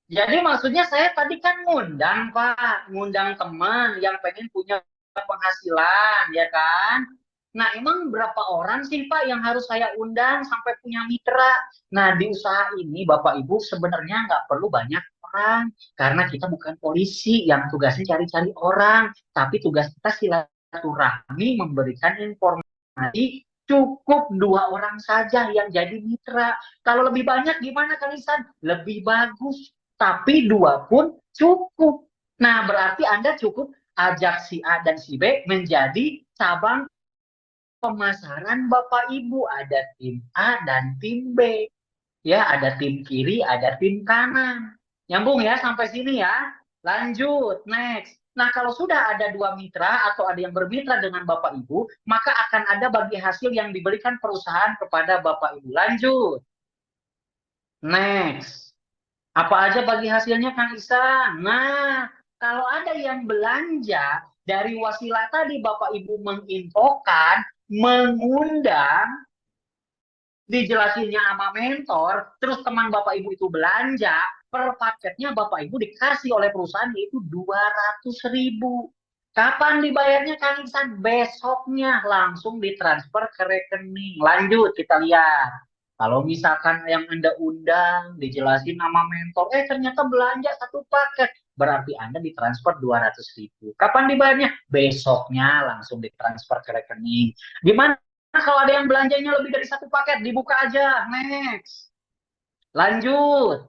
jadi maksudnya saya tadi kan ngundang Pak, ngundang teman yang pengen punya penghasilan, ya kan? Nah, emang berapa orang sih Pak yang harus saya undang sampai punya mitra? Nah, di usaha ini Bapak Ibu sebenarnya nggak perlu banyak orang, karena kita bukan polisi yang tugasnya cari-cari orang, tapi tugas kita silaturahmi, memberikan informasi. Cukup 2 orang saja yang jadi mitra. Kalau lebih banyak gimana Kang Ihsan? Lebih bagus. Tapi 2 pun cukup. Nah, berarti Anda cukup ajak si A dan si B menjadi cabang pemasaran Bapak Ibu. Ada tim A dan tim B. Ya, ada tim kiri, ada tim kanan. Nyambung ya sampai sini ya. Lanjut, next. Nah, kalau sudah ada 2 mitra atau ada yang bermitra dengan Bapak Ibu, maka akan ada bagi hasil yang diberikan perusahaan kepada Bapak Ibu. Lanjut. Next. Apa aja bagi hasilnya Kang Ihsan? Nah, kalau ada yang belanja dari wasilah tadi Bapak Ibu menginfokan, mengundang, dijelasinnya sama mentor, terus teman Bapak Ibu itu belanja, per paketnya Bapak Ibu dikasih oleh perusahaan yaitu 200.000. Kapan dibayarnya Kang Ihsan? Besoknya langsung ditransfer ke rekening. Lanjut kita lihat. Kalau misalkan yang Anda undang, dijelasin nama mentor, ternyata belanja 1 paket, berarti Anda ditransfer 200.000. Kapan dibayarnya? Besoknya langsung ditransfer ke rekening. Gimana kalau ada yang belanjanya lebih dari 1 paket? Dibuka aja. Next. Lanjut.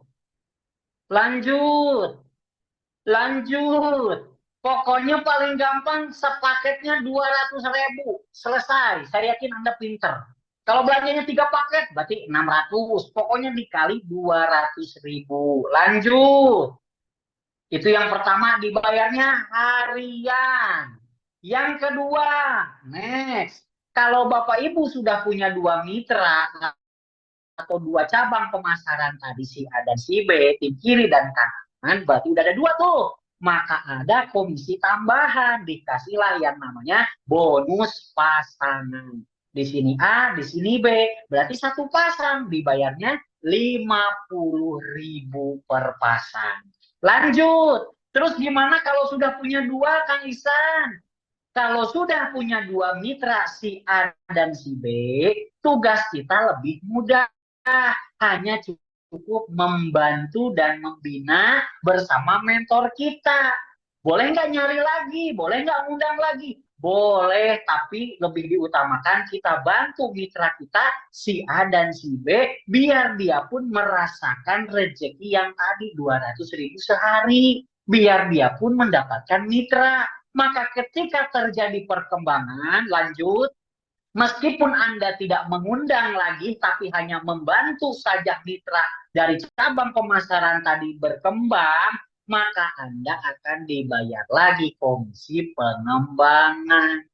Lanjut. Lanjut. Pokoknya paling gampang sepaketnya 200.000. Selesai. Saya yakin Anda pinter. Kalau belanjanya 3 paket, berarti 600. Pokoknya dikali 200.000. Lanjut. Itu yang pertama, dibayarnya harian. Yang kedua, next. Kalau Bapak Ibu sudah punya 2 mitra atau 2 cabang pemasaran tadi, si A dan si B, tim kiri dan kanan, berarti udah ada 2 tuh. Maka ada komisi tambahan, dikasihlah yang namanya bonus pasangan. Di sini A, di sini B, berarti 1 pasang dibayarnya 50.000 per pasang. Lanjut. Terus gimana kalau sudah punya 2, Kang Ihsan? Kalau sudah punya 2 mitra, si A dan si B, tugas kita lebih mudah. Hanya cukup membantu dan membina bersama mentor kita. Boleh nggak nyari lagi? Boleh nggak ngundang lagi? Boleh, tapi lebih diutamakan kita bantu mitra kita, si A dan si B, biar dia pun merasakan rezeki yang tadi 200.000 sehari. Biar dia pun mendapatkan mitra. Maka ketika terjadi perkembangan, lanjut, meskipun Anda tidak mengundang lagi, tapi hanya membantu saja mitra dari cabang pemasaran tadi berkembang, maka Anda akan dibayar lagi komisi pengembangan.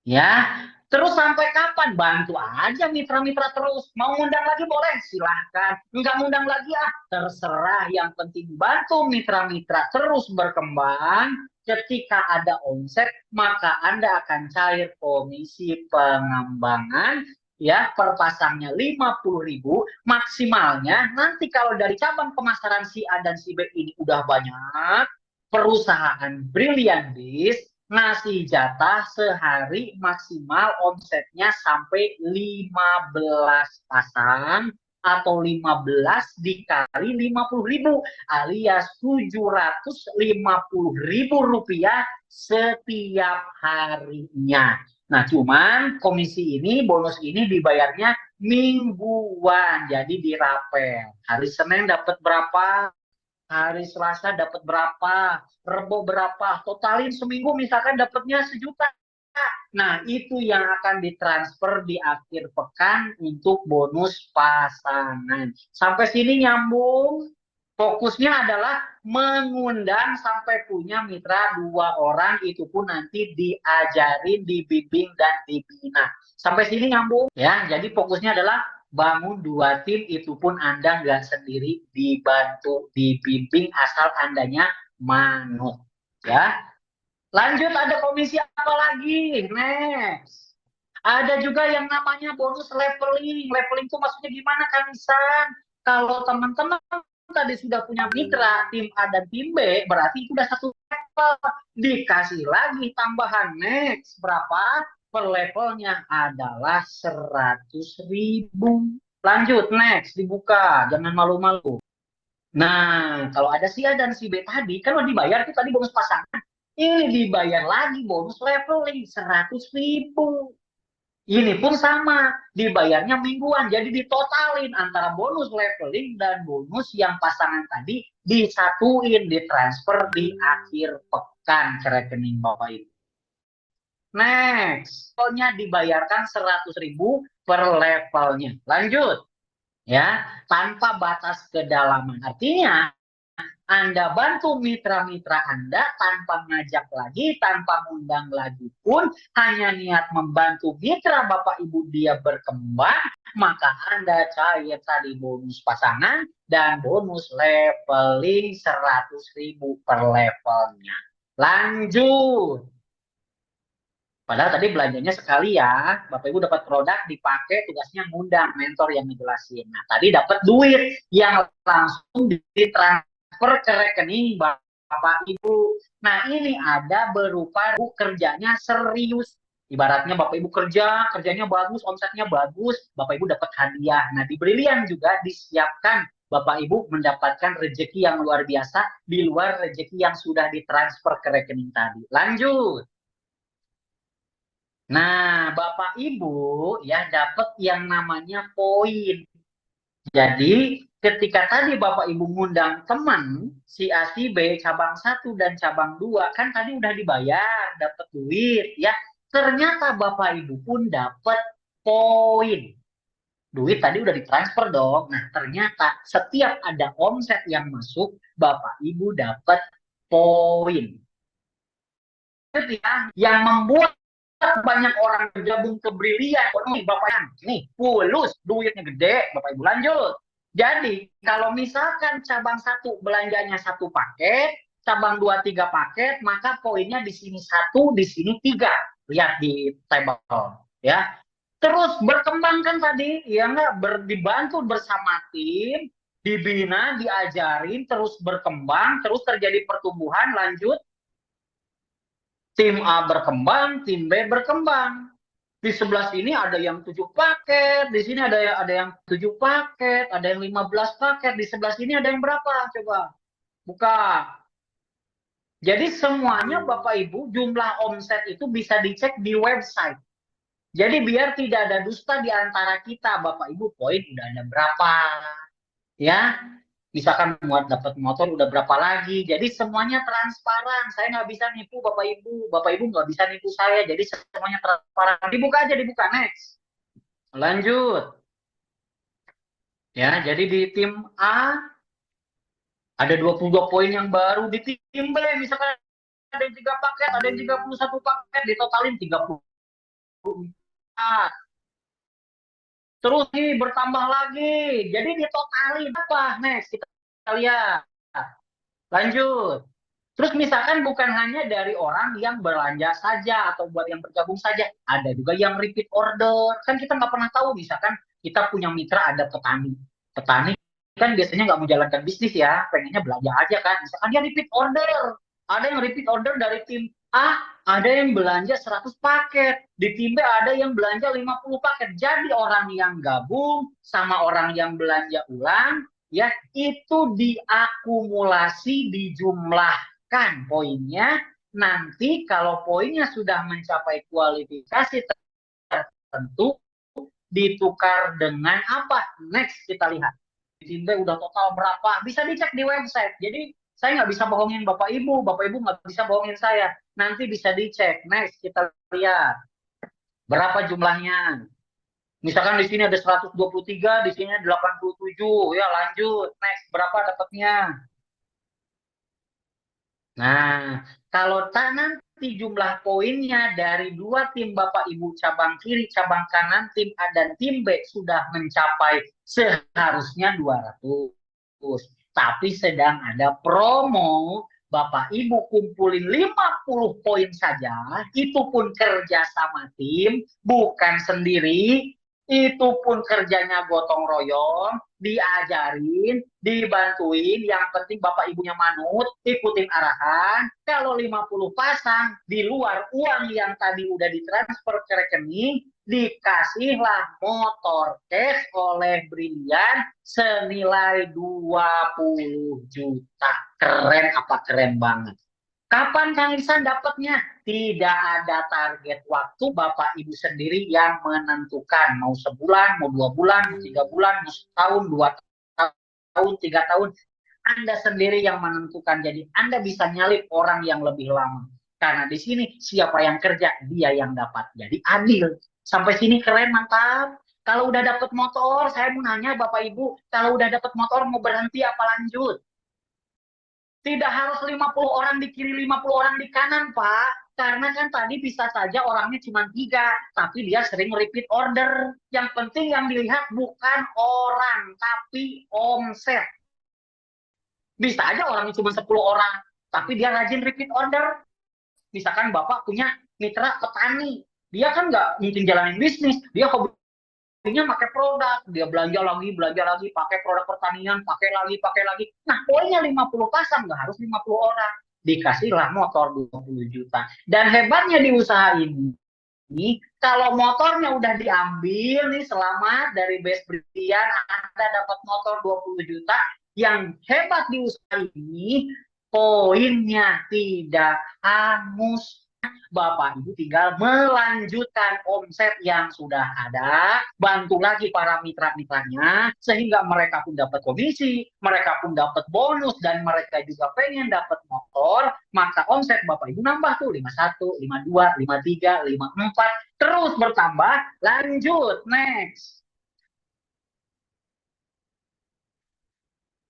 Ya, terus sampai kapan? Bantu aja mitra-mitra terus. Mau ngundang lagi boleh, silahkan. Enggak ngundang lagi terserah. Yang penting bantu mitra-mitra terus berkembang. Ketika ada omset, maka Anda akan cair komisi pengembangan ya, per pasangnya 50.000 maksimalnya. Nanti kalau dari cabang pemasaran si A dan si B ini udah banyak, perusahaan Brilliant Biz ngasih jatah sehari maksimal omsetnya sampai 15 pasang atau 15 dikali 50.000 alias 750.000 rupiah setiap harinya. Nah, cuman komisi ini, bonus ini dibayarnya mingguan, jadi dirapel. Hari Senin dapat berapa, hari Selasa dapat berapa, Rebo berapa, totalin seminggu misalkan dapatnya 1 juta. Nah, itu yang akan ditransfer di akhir pekan untuk bonus pasangan. Sampai sini nyambung? Fokusnya adalah mengundang sampai punya mitra 2 orang, itu pun nanti diajarin, dibimbing, dan dibina. Sampai sini nyambung? Ya, jadi fokusnya adalah bangun 2 tim, itu pun Anda nggak sendiri, dibantu, dibimbing, asal Andanya manut. Ya, lanjut, ada komisi apa lagi? Next. Ada juga yang namanya bonus leveling. Leveling itu maksudnya gimana, Kang Ihsan? Kalau teman-teman tadi sudah punya mitra, tim A dan tim B, berarti itu udah 1 level. Dikasih lagi tambahan next. Berapa? Per levelnya adalah 100.000. Lanjut, next. Dibuka. Jangan malu-malu. Nah, kalau ada si A dan si B tadi, kan udah dibayar tuh tadi bonus pasangan. Ini dibayar lagi bonus leveling 100.000. Ini pun sama, dibayarnya mingguan. Jadi ditotalin antara bonus leveling dan bonus yang pasangan tadi, disatuin, ditransfer di akhir pekan ke rekening Bapak Ibu. Next, levelnya dibayarkan 100.000 per levelnya. Lanjut, ya, tanpa batas kedalaman. Artinya Anda bantu mitra-mitra Anda tanpa ngajak lagi, tanpa ngundang lagi pun, hanya niat membantu mitra Bapak Ibu dia berkembang, maka Anda cair tadi bonus pasangan dan bonus leveling 100.000 per levelnya. Lanjut. Padahal tadi belanjanya sekali ya, Bapak Ibu dapat produk, dipakai, tugasnya ngundang mentor yang ngejelasin. Nah, tadi dapat duit yang langsung ditransfer ke rekening Bapak Ibu. Nah, ini ada berupa kerjanya serius. Ibaratnya Bapak Ibu kerjanya bagus, omsetnya bagus, Bapak Ibu dapat hadiah. Nah, di Brilian juga disiapkan Bapak Ibu mendapatkan rezeki yang luar biasa di luar rezeki yang sudah ditransfer ke rekening tadi. Lanjut. Nah, Bapak Ibu ya dapat yang namanya poin. Jadi, ketika tadi Bapak Ibu ngundang teman, si A, si B, cabang 1 dan cabang 2, kan tadi udah dibayar, dapat duit ya. Ternyata Bapak Ibu pun dapat poin. Duit tadi udah ditransfer dong. Nah, ternyata setiap ada omset yang masuk, Bapak Ibu dapat poin. Yang membuat banyak orang bergabung ke Brilian, nih Bapak, nih fulus, duitnya gede, Bapak Ibu lanjut. Jadi kalau misalkan cabang 1 belanjanya 1 paket, cabang 2 3 paket, maka poinnya di sini 1, di sini 3. Lihat di table ya. Terus berkembang kan tadi, ya enggak, dibantu bersama tim, dibina, diajarin, terus berkembang, terus terjadi pertumbuhan, lanjut. Tim A berkembang, tim B berkembang. Di sebelah sini ada yang 7 paket, di sini ada yang 7 paket, ada yang 15 paket, di sebelah sini ada yang berapa? Coba buka. Jadi semuanya Bapak Ibu jumlah omset itu bisa dicek di website. Jadi biar tidak ada dusta di antara kita, Bapak Ibu poin udah ada berapa, ya. Misalkan muat dapat motor udah berapa lagi. Jadi semuanya transparan. Saya nggak bisa nipu Bapak Ibu nggak bisa nipu saya. Jadi semuanya transparan. Dibuka aja, dibuka, next. Lanjut. Ya, jadi di tim A ada 22 poin yang baru. Di tim B misalkan ada yang 3 paket, ada yang 31 paket, ditotalin 34. Terus nih bertambah lagi. Jadi ditotalin apa? Next, kita lihat. Lanjut. Terus misalkan bukan hanya dari orang yang belanja saja atau buat yang bergabung saja. Ada juga yang repeat order. Kan kita nggak pernah tahu. Misalkan kita punya mitra ada petani. Petani kan biasanya nggak menjalankan bisnis ya. Pengennya belanja aja kan. Misalkan dia repeat order. Ada yang repeat order dari tim A, ada yang belanja 100 paket. Di tim B ada yang belanja 50 paket. Jadi orang yang gabung sama orang yang belanja ulang, ya itu diakumulasi, dijumlahkan poinnya. Nanti kalau poinnya sudah mencapai kualifikasi tertentu, ditukar dengan apa? Next kita lihat. Di tim B udah total berapa? Bisa dicek di website. Jadi saya nggak bisa bohongin Bapak Ibu nggak bisa bohongin saya. Nanti bisa dicek. Next kita lihat berapa jumlahnya. Misalkan di sini ada 123, di sini ada 87. Ya lanjut. Next berapa dapatnya? Nah, kalau nanti jumlah poinnya dari 2 tim Bapak Ibu cabang kiri, cabang kanan, tim A dan tim B sudah mencapai seharusnya 200. Tapi sedang ada promo, Bapak Ibu kumpulin 50 poin saja, itu pun kerja sama tim, bukan sendiri, itu pun kerjanya gotong royong, diajarin, dibantuin, yang penting Bapak Ibunya manut, ikutin arahan. Kalau 50 pasang, di luar uang yang tadi udah ditransfer ke rekening, dikasihlah motor cash oleh Brilian senilai 20 juta. Keren apa keren banget. Kapan Kang Ihsan dapatnya? Tidak ada target waktu, Bapak Ibu sendiri yang menentukan. Mau sebulan, mau 2 bulan, mau 3 bulan, mau setahun, 2 tahun, 3 tahun. Anda sendiri yang menentukan. Jadi Anda bisa nyalip orang yang lebih lama. Karena di sini siapa yang kerja, dia yang dapat. Jadi adil. Sampai sini keren, mantap. Kalau udah dapat motor, saya mau nanya Bapak Ibu, kalau udah dapat motor mau berhenti apa lanjut? Tidak harus 50 orang di kiri, 50 orang di kanan, Pak. Karena kan tadi bisa saja orangnya cuma 3, tapi dia sering repeat order. Yang penting yang dilihat bukan orang, tapi omset. Bisa aja orangnya cuma 10 orang, tapi dia rajin repeat order. Misalkan Bapak punya mitra petani, dia kan nggak mungkin jalanin bisnis, dia hobi pakai produk, dia belanja lagi, pakai produk pertanian, pakai lagi. Nah, poinnya 50 pasang, nggak harus 50 orang. Dikasihlah motor 20 juta. Dan hebatnya di usaha ini, kalau motornya udah diambil nih, selamat dari Best Brilian, Anda dapat motor 20 juta. Yang hebat di usaha ini, poinnya tidak hangus. Bapak Ibu tinggal melanjutkan omset yang sudah ada, bantu lagi para mitra-mitranya, sehingga mereka pun dapat komisi, mereka pun dapat bonus, dan mereka juga pengen dapat motor, maka omset Bapak Ibu nambah tuh 51, 52, 53, 54, terus bertambah, lanjut, next.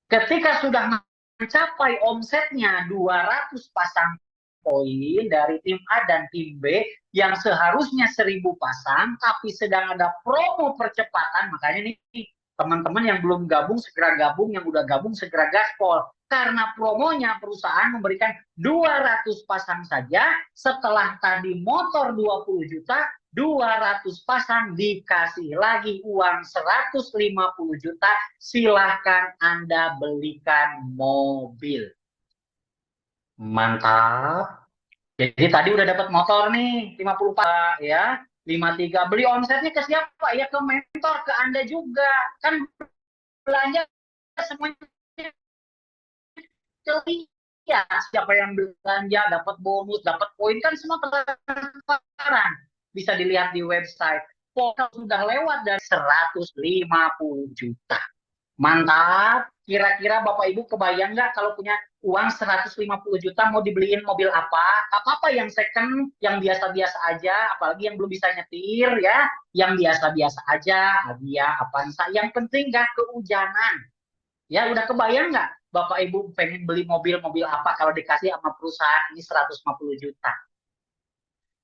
Ketika sudah mencapai omsetnya 200 pasang poin dari tim A dan tim B yang seharusnya 1.000 pasang, tapi sedang ada promo percepatan. Makanya nih, teman-teman yang belum gabung segera gabung, yang udah gabung segera gaspol. Karena promonya perusahaan memberikan 200 pasang saja, setelah tadi motor 20 juta, 200 pasang dikasih lagi uang 150 juta, silahkan Anda belikan mobil. Mantap. Jadi tadi udah dapat motor nih 54 ya, 53. Beli omsetnya ke siapa? Ya ke mentor, ke Anda juga. Kan belanja semuanya ke dia. Siapa yang belanja dapat bonus, dapat poin, kan semua transparan. Bisa dilihat di website. Pokoknya sudah lewat dari 150 juta. Mantap. Kira-kira Bapak Ibu kebayang nggak kalau punya uang 150 juta mau dibeliin mobil apa? Apa-apa yang second, yang biasa-biasa aja, apalagi yang belum bisa nyetir ya, yang biasa-biasa aja, Avia, Avanza, yang penting nggak kehujanan. Ya, udah kebayang nggak Bapak Ibu pengen beli mobil apa kalau dikasih sama perusahaan ini 150 juta?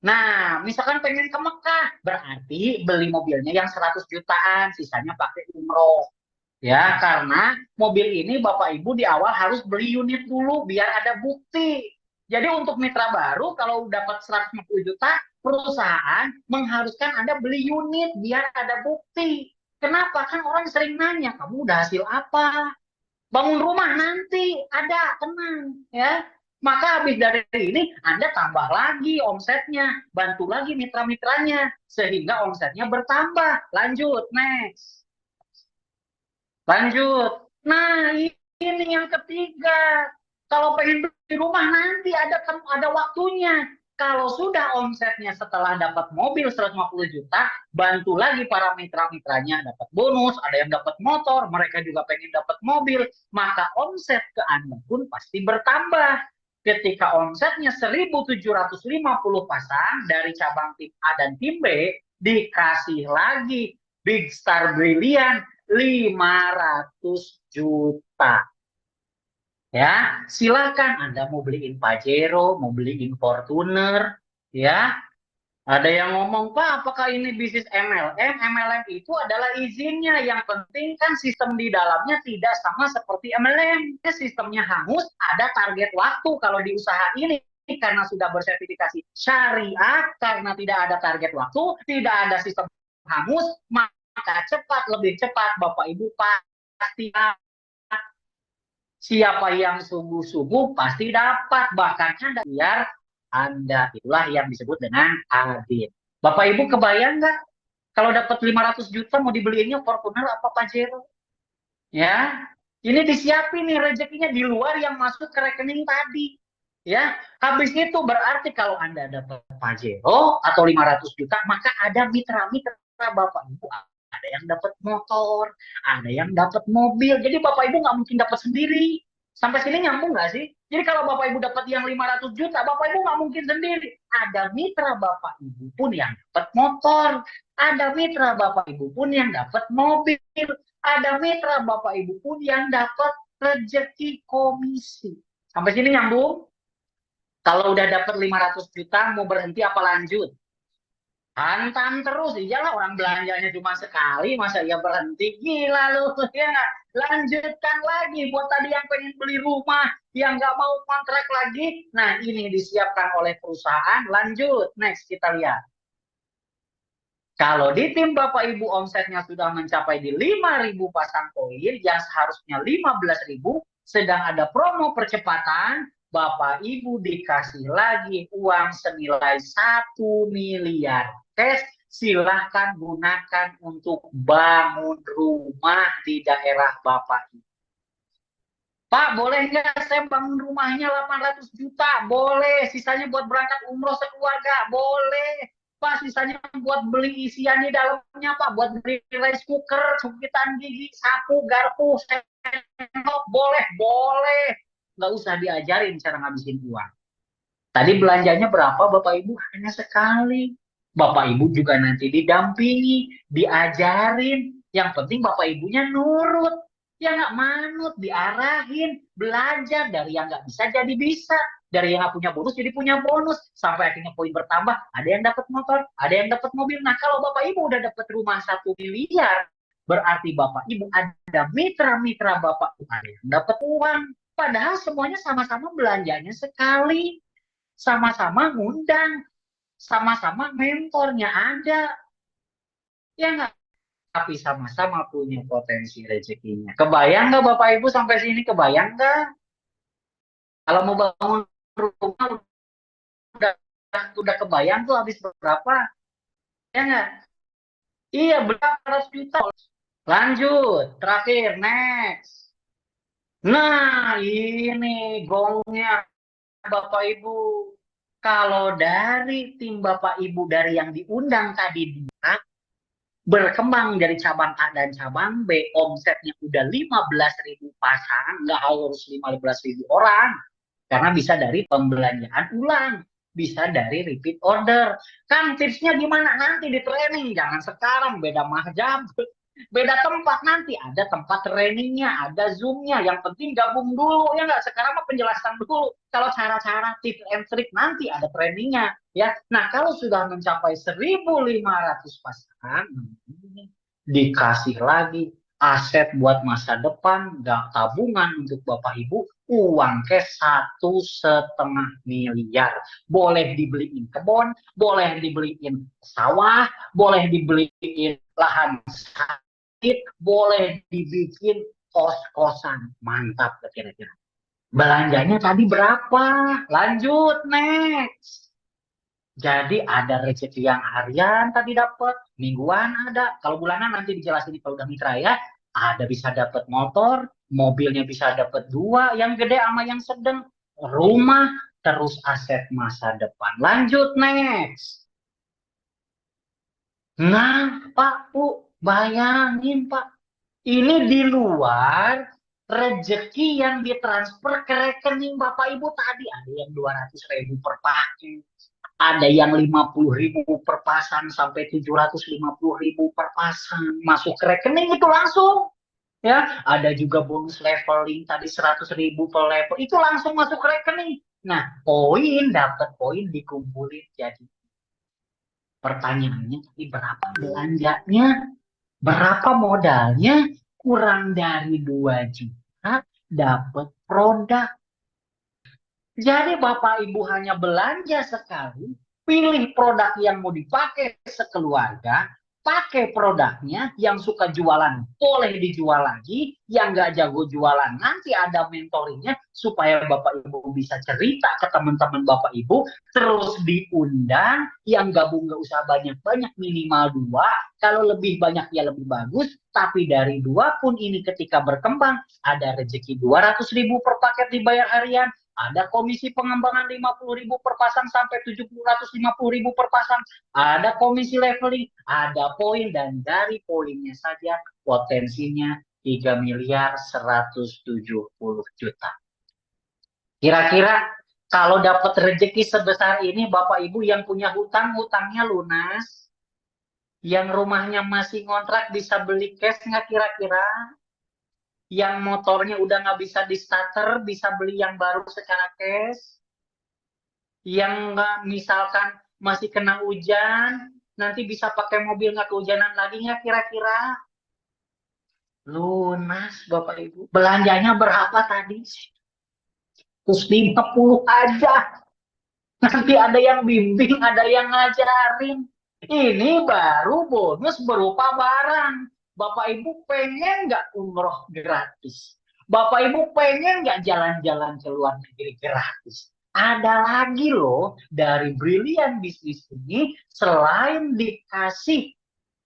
Nah, misalkan pengen ke Mekah, berarti beli mobilnya yang 100 jutaan, sisanya pakai umroh. Ya, karena mobil ini Bapak Ibu di awal harus beli unit dulu biar ada bukti. Jadi untuk mitra baru kalau dapat 150 juta, perusahaan mengharuskan Anda beli unit biar ada bukti. Kenapa? Kan orang sering nanya, kamu udah hasil apa? Bangun rumah nanti, ada, tenang. Ya. Maka habis dari ini, Anda tambah lagi omsetnya, bantu lagi mitra-mitranya, sehingga omsetnya bertambah. Lanjut, next. Lanjut. Nah, ini yang ketiga. Kalau pengen beli rumah nanti ada waktunya. Kalau sudah omsetnya setelah dapat mobil 150 juta, bantu lagi para mitra-mitranya dapat bonus, ada yang dapat motor, mereka juga pengen dapat mobil, maka omset ke Anda pun pasti bertambah. Ketika omsetnya 1.750 pasang dari cabang tim A dan tim B, dikasih lagi Big Star Brilliant 500 juta. Ya, silakan Anda mau beliin Pajero, mau beliin Fortuner, ya. Ada yang ngomong, Pak, apakah ini bisnis MLM? MLM itu adalah izinnya. Yang penting kan sistem di dalamnya tidak sama seperti MLM. Sistemnya hangus, ada target waktu kalau di usaha ini. Karena sudah bersertifikasi syariah, karena tidak ada target waktu, tidak ada sistem hangus, maka cepat, lebih cepat Bapak Ibu pasti siapa yang sungguh-sungguh pasti dapat, bahkan Anda biar Anda, itulah yang disebut dengan adil. Bapak Ibu kebayang nggak kalau dapat 500 juta mau dibeliinnya Fortuner apa Pajero? Ya, ini disiapin nih rezekinya di luar yang masuk ke rekening tadi. Ya, habis itu berarti kalau Anda dapat Pajero atau 500 juta, maka ada mitra-mitra Bapak Ibu, ada yang dapat motor, ada yang dapat mobil. Jadi Bapak Ibu nggak mungkin dapat sendiri. Sampai sini nyambung nggak sih? Jadi kalau Bapak Ibu dapat yang 500 juta, Bapak Ibu nggak mungkin sendiri. Ada mitra Bapak Ibu pun yang dapat motor. Ada mitra Bapak Ibu pun yang dapat mobil. Ada mitra Bapak Ibu pun yang dapat rezeki komisi. Sampai sini nyambung? Kalau udah dapat 500 juta, mau berhenti apa lanjut? Hantam terus, iyalah orang belanjanya cuma sekali, masa ia berhenti? Gila lu, ya. Lanjutkan lagi buat tadi yang pengen beli rumah, yang nggak mau kontrak lagi. Nah, ini disiapkan oleh perusahaan. Lanjut, next kita lihat. Kalau di tim Bapak Ibu omsetnya sudah mencapai di 5.000 pasang koin, yang seharusnya 15.000, sedang ada promo percepatan, Bapak Ibu dikasih lagi uang senilai 1 miliar cash, silahkan gunakan untuk bangun rumah di daerah Bapak Ibu. Pak, boleh nggak saya bangun rumahnya 800 juta? Boleh. Sisanya buat berangkat umroh sekeluarga? Boleh. Pak, sisanya buat beli isian di dalamnya, Pak. Buat beli rice cooker, cubitan gigi, sapu, garpu, sendok. Boleh, boleh. Nggak usah diajarin cara ngabisin uang. Tadi belanjanya berapa, Bapak Ibu? Hanya sekali. Bapak Ibu juga nanti didampingi, diajarin. Yang penting Bapak Ibunya nurut. Ya nggak manut, diarahin, belajar dari yang nggak bisa jadi bisa. Dari yang nggak punya bonus jadi punya bonus. Sampai akhirnya poin bertambah, ada yang dapat motor, ada yang dapat mobil. Nah, kalau Bapak Ibu udah dapat rumah 1 miliar, berarti Bapak Ibu ada mitra-mitra Bapak Ibu ada yang dapat uang. Padahal semuanya sama-sama belanjanya sekali. Sama-sama ngundang. Sama-sama mentornya ada. Ya nggak? Tapi sama-sama punya potensi rezekinya. Kebayang nggak Bapak Ibu sampai sini? Kebayang nggak? Kalau mau bangun rumah udah udah kebayang tuh habis berapa? Ya nggak? Iya, berapa ratus juta. Lanjut, terakhir, next. Nah, ini gongnya Bapak Ibu. Kalau dari tim Bapak Ibu dari yang diundang tadi berkembang dari cabang A dan cabang B, omsetnya udah 15.000 pasang, nggak harus 15.000 orang. Karena bisa dari pembelanjaan ulang, bisa dari repeat order. Kang, tipsnya gimana? Nanti di training, jangan sekarang, beda mahjab, beda tempat. Nanti ada tempat trainingnya, ada zoomnya. Yang penting gabung dulu, ya nggak? Sekarang mah penjelasan dulu. Kalau cara-cara tips and trick nanti ada trainingnya, ya. Nah, kalau sudah mencapai 1.500 pasangan, dikasih lagi aset buat masa depan, nggak tabungan untuk Bapak Ibu, uang cash 1,5 miliar. Boleh dibeliin kebun, boleh dibeliin sawah, boleh dibeliin lahan sawit, boleh dibikin kos-kosan. Mantap kira-kira. Belanjanya tadi berapa? Lanjut, next. Jadi ada rezeki yang harian tadi dapat, mingguan ada. Kalau bulanan nanti dijelasin kalau udah mitra ya. Ada bisa dapat motor, mobilnya bisa dapat 2, yang gede sama yang sedang, rumah, terus aset masa depan. Lanjut next. Nah, Pak, Bu, bayangin Pak, ini di luar rezeki yang ditransfer ke rekening Bapak Ibu tadi. Ada yang 200.000 per paket, ada yang 50.000 per pasang sampai 750.000 per pasang masuk ke rekening itu langsung, ya. Ada juga bonus leveling tadi 100.000 per level itu langsung masuk ke rekening. Nah, poin dapat poin dikumpulin jadi. Pertanyaannya tadi berapa belanjanya, berapa modalnya? Kurang dari 2 juta dapat produk. Jadi Bapak Ibu hanya belanja sekali, pilih produk yang mau dipakai sekeluarga, pakai produknya, yang suka jualan boleh dijual lagi, yang nggak jago jualan nanti ada mentoringnya supaya Bapak Ibu bisa cerita ke teman-teman Bapak Ibu, terus diundang, yang gabung nggak usah banyak-banyak, minimal 2, kalau lebih banyak ya lebih bagus, tapi dari 2 pun ini ketika berkembang, ada rezeki 200.000 per paket dibayar harian, ada komisi pengembangan 50.000 per pasang sampai 750.000 per pasang. Ada komisi leveling, ada poin, dan dari poinnya saja potensinya 3.170.000.000. Kira-kira kalau dapat rezeki sebesar ini, Bapak Ibu yang punya hutang, hutangnya lunas. Yang rumahnya masih ngontrak bisa beli cash nggak kira-kira? Yang motornya udah nggak bisa di starter, bisa beli yang baru secara cash. Yang nggak misalkan masih kena hujan, nanti bisa pakai mobil nggak kehujanan lagi nggak kira-kira? Lunas Bapak Ibu. Belanjanya berapa tadi? 150 aja. Nanti ada yang bimbing, ada yang ngajarin. Ini baru bonus berupa barang. Bapak Ibu pengen nggak umroh gratis? Bapak Ibu pengen nggak jalan-jalan ke luar negeri gratis? Ada lagi loh dari Brilliant Business ini, selain dikasih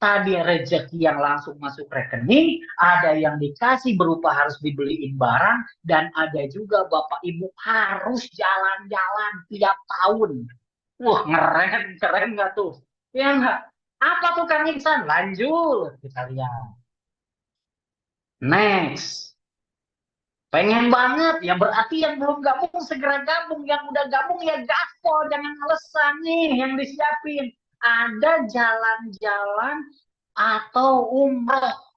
tadi rezeki yang langsung masuk rekening, ada yang dikasih berupa harus dibeliin barang, dan ada juga Bapak Ibu harus jalan-jalan tiap tahun. Wah, keren nggak tuh? Ya nggak? Apa tuh Kang Iksan? Lanjut, kita lihat. Next. Pengen banget, ya berarti yang belum gabung segera gabung, yang udah gabung ya gaspol, jangan alasan nih yang disiapin. Ada jalan-jalan atau umroh.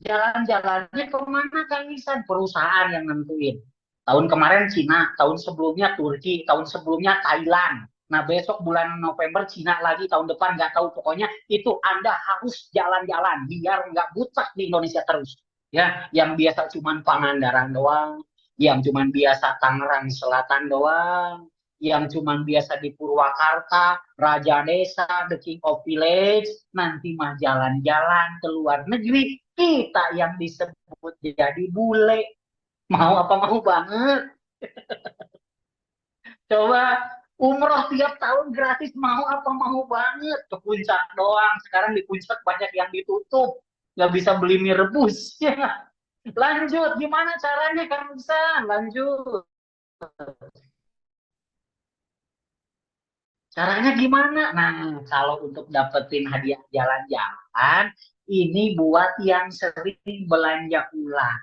Jalan-jalannya kemana Kang Isan? Perusahaan yang nentuin. Tahun kemarin Cina, tahun sebelumnya Turki, tahun sebelumnya Thailand. Nah, besok bulan November Cina lagi, tahun depan nggak tahu. Pokoknya itu Anda harus jalan-jalan biar nggak butak di Indonesia terus. Ya, yang biasa cuman Pangandaran doang, yang cuman biasa Tangerang Selatan doang, yang cuman biasa di Purwakarta, Raja Desa, The King of Village, nanti mah jalan-jalan ke luar negeri, kita yang disebut jadi bule. Mau apa mau banget. Coba umroh tiap tahun gratis, mau apa mau banget. Ke puncak doang. Sekarang di puncak banyak yang ditutup. Nggak bisa beli mie rebus. Lanjut, gimana caranya Kang Iksan? Lanjut. Caranya gimana? Nah, kalau untuk dapetin hadiah jalan-jalan, ini buat yang sering belanja ulang.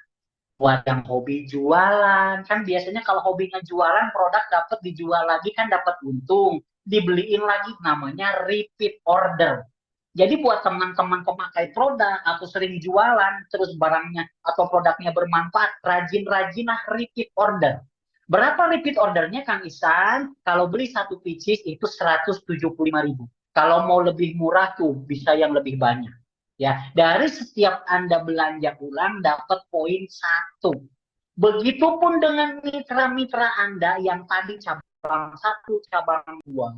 Buat yang hobi jualan, kan biasanya kalau hobinya jualan, produk dapat dijual lagi kan dapat untung, dibeliin lagi, namanya repeat order. Jadi buat teman-teman pemakai produk atau sering jualan terus barangnya atau produknya bermanfaat, rajin-rajinlah repeat order. Berapa repeat ordernya Kang Isan? Kalau beli satu pieces itu 175.000. Kalau mau lebih murah tuh bisa yang lebih banyak. Ya, dari setiap Anda belanja ulang dapat poin satu. Begitupun dengan mitra-mitra Anda yang tadi cabang satu, cabang dua,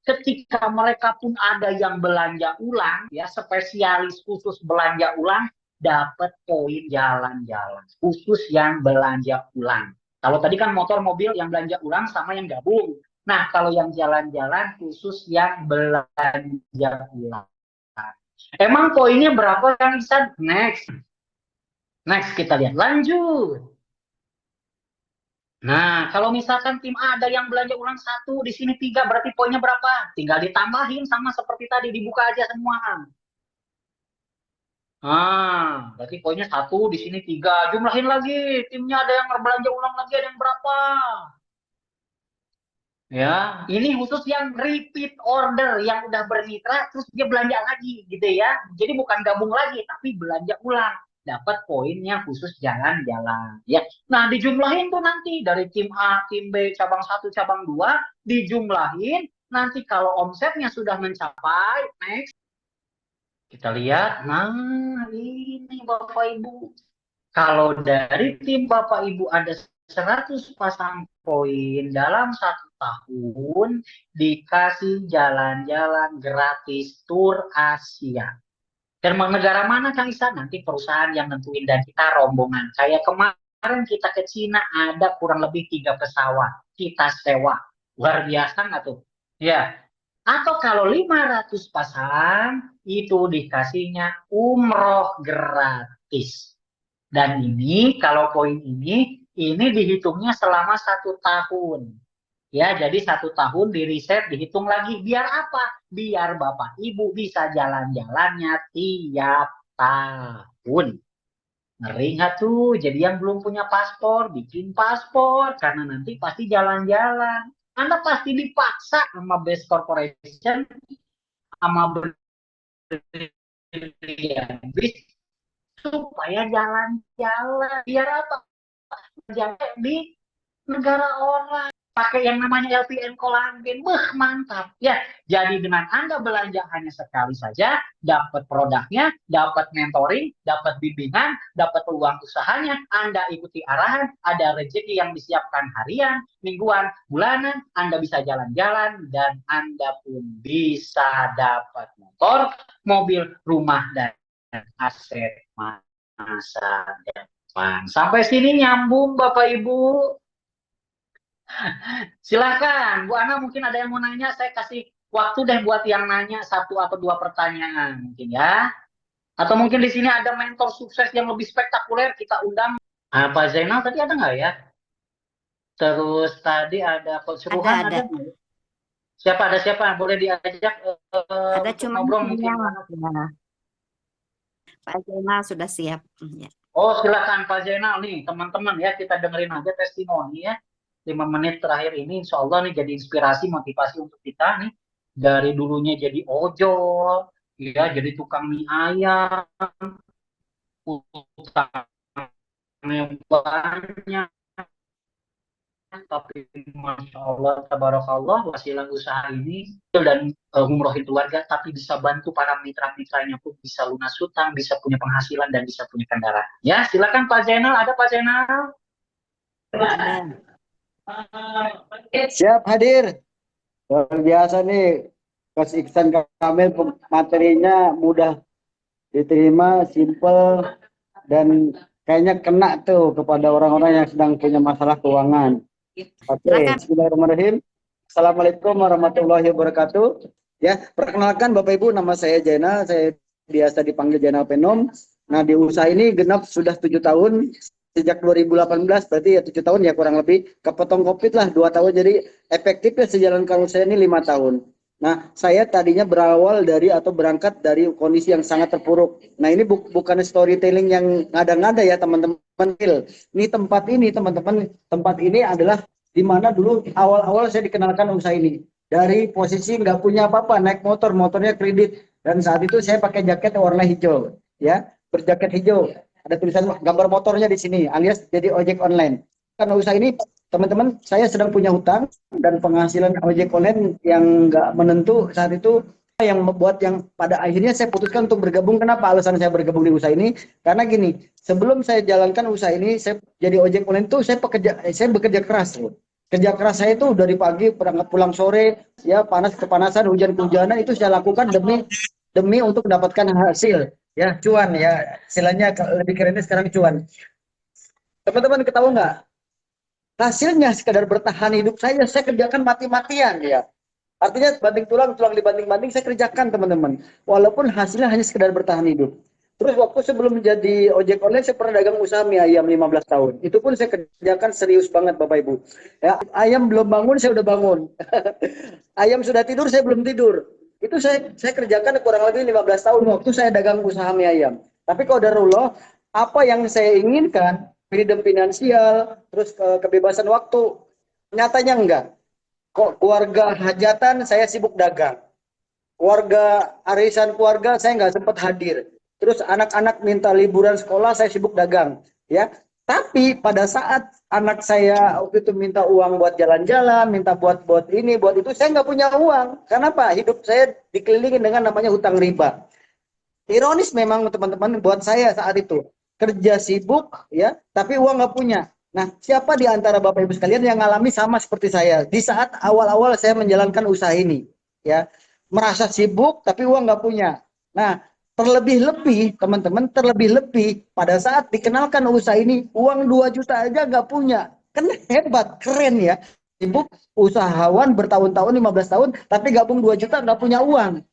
ketika mereka pun ada yang belanja ulang, ya spesialis khusus belanja ulang, dapat poin jalan-jalan khusus yang belanja ulang. Kalau tadi kan motor mobil yang belanja ulang sama yang gabung. Nah, kalau yang jalan-jalan khusus yang belanja ulang. Emang poinnya berapa kan Isan? Next. Next kita lihat. Lanjut. Nah, kalau misalkan tim A ada yang belanja ulang satu, di sini tiga, berarti poinnya berapa? Tinggal ditambahin sama seperti tadi, dibuka aja semua. Berarti poinnya satu, di sini tiga. Jumlahin lagi, timnya ada yang belanja ulang lagi, ada yang berapa? Ya, ini khusus yang repeat order, yang udah bermitra, terus dia belanja lagi, gitu ya. Jadi bukan gabung lagi, tapi belanja ulang. Dapat poinnya khusus jalan-jalan. Ya, nah dijumlahin tuh nanti dari tim A, tim B, cabang satu, cabang 2, dijumlahin. Nanti kalau omsetnya sudah mencapai, next, kita lihat. Nah, ini Bapak Ibu. Kalau dari tim Bapak Ibu ada 100 pasang poin dalam satu tahun, dikasih jalan-jalan gratis tur Asia. Dan negara mana Kang Isan? Nanti perusahaan yang nentuin dan kita rombongan. Kayak kemarin kita ke Cina ada kurang lebih 3 pesawat. Kita sewa. Luar biasa nggak tuh? Ya. Atau kalau 500 pasang, itu dikasihnya umroh gratis. Dan ini kalau poin ini dihitungnya selama 1 tahun. Ya, jadi 1 tahun di riset dihitung lagi. Biar apa? Biar Bapak Ibu bisa jalan-jalannya tiap tahun. Ngeri nggak tuh? Jadi yang belum punya paspor, bikin paspor. Karena nanti pasti jalan-jalan. Anda pasti dipaksa sama Best Corporation, sama Brilian Bis, supaya jalan-jalan. Biar apa? Jalan di negara orang pakai yang namanya LPN kolagen, mantap ya. Jadi dengan Anda belanja hanya sekali saja, dapat produknya, dapat mentoring, dapat bimbingan, dapat peluang usahanya, Anda ikuti arahan, ada rezeki yang disiapkan harian, mingguan, bulanan, Anda bisa jalan-jalan dan Anda pun bisa dapat motor, mobil, rumah dan aset masa depan. Sampai sini nyambung Bapak Ibu. Silakan, Bu Ana mungkin ada yang mau nanya, saya kasih waktu deh buat yang nanya 1 atau 2 pertanyaan mungkin ya. Atau mungkin di sini ada mentor sukses yang lebih spektakuler kita undang. Pak Zainal tadi ada nggak ya? Terus tadi ada Coach Ruhan Ada. ada nggak? Siapa ada siapa? Boleh diajak Ada untuk cuma ngobrol mungkin. ya. Pak Zainal sudah siap. Ya. Oh silakan Pak Zainal nih teman-teman ya, kita dengerin aja testimoni ya. 5 menit terakhir ini insya Allah nih jadi inspirasi motivasi untuk kita nih, dari dulunya jadi ojol ya, jadi tukang mie ayam, utangnya banyak, tapi Masya Allah, tabarakallah, wasilah usaha ini dan ngumrohin keluarga, tapi bisa bantu para mitra-mitranya pun bisa lunas hutang, bisa punya penghasilan dan bisa punya kendaraan. Ya, silakan Pak Zainal, ada Pak Zainal? Ada. Siap hadir. Luar biasa nih, Coach Iksan Kamil, materinya mudah diterima, simple, dan kayaknya kena tuh kepada orang-orang yang sedang punya masalah keuangan. Oke, Silakan. bismillahirrahmanirrahim. Assalamualaikum warahmatullahi wabarakatuh. Ya, perkenalkan Bapak Ibu, nama saya Jainal, saya biasa dipanggil Jainal Penom. Nah, di usaha ini genap sudah 7 tahun, sejak 2018, berarti ya 7 tahun ya kurang lebih. Kepotong COVID lah 2 tahun, jadi efektifnya sejalan kalau saya ini 5 tahun. Nah, saya tadinya berawal dari atau berangkat dari kondisi yang sangat terpuruk. Nah, ini bukan storytelling yang ngada-ngada ya teman-teman. Ini teman-teman, tempat ini adalah di mana dulu awal-awal saya dikenalkan usaha ini. Dari posisi nggak punya apa-apa, naik motornya kredit. Dan saat itu saya pakai jaket warna hijau, ya, berjaket hijau. Ada tulisan gambar motornya di sini, alias jadi ojek online. Karena usaha ini, teman-teman, saya sedang punya hutang dan penghasilan ojek online yang nggak menentu saat itu, yang membuat yang pada akhirnya saya putuskan untuk bergabung. Kenapa alasan saya bergabung di usaha ini? Karena gini, sebelum saya jalankan usaha ini, saya jadi ojek online tuh saya bekerja keras loh. Kerja keras saya itu dari pagi berangkat pulang sore, ya panas kepanasan, hujan kehujanan, itu saya lakukan demi untuk mendapatkan hasil, ya cuan, ya istilahnya lebih kerennya sekarang cuan. Teman-teman ketahui nggak? Hasilnya sekadar bertahan hidup saya kerjakan mati-matian ya. Artinya banting tulang dibanting-banting saya kerjakan teman-teman. Walaupun hasilnya hanya sekedar bertahan hidup. Terus waktu sebelum menjadi ojek online saya pernah dagang usaha mie ayam 15 tahun. Itu pun saya kerjakan serius banget Bapak Ibu. Ya, ayam belum bangun saya udah bangun. Ayam sudah tidur saya belum tidur. Itu saya kerjakan kurang lebih 15 tahun waktu saya dagang usaha mie ayam. Tapi qadarullah, apa yang saya inginkan, freedom finansial, terus kebebasan waktu, nyatanya enggak. Kok keluarga hajatan saya sibuk dagang, keluarga arisan keluarga saya nggak sempat hadir, terus anak-anak minta liburan sekolah saya sibuk dagang, ya. Tapi pada saat anak saya waktu itu minta uang buat jalan-jalan, minta buat ini buat itu, saya nggak punya uang. Kenapa? Hidup saya dikelilingi dengan namanya hutang riba. Ironis memang teman-teman buat saya saat itu, kerja sibuk ya, tapi uang nggak punya. Nah, siapa di antara Bapak Ibu sekalian yang ngalami sama seperti saya di saat awal-awal saya menjalankan usaha ini, ya, merasa sibuk tapi uang nggak punya. Nah, terlebih-lebih teman-teman, terlebih-lebih pada saat dikenalkan usaha ini, uang 2 juta aja nggak punya. Kan hebat, keren ya. Sibuk usahawan bertahun-tahun, 15 tahun, tapi gabung 2 juta nggak punya uang.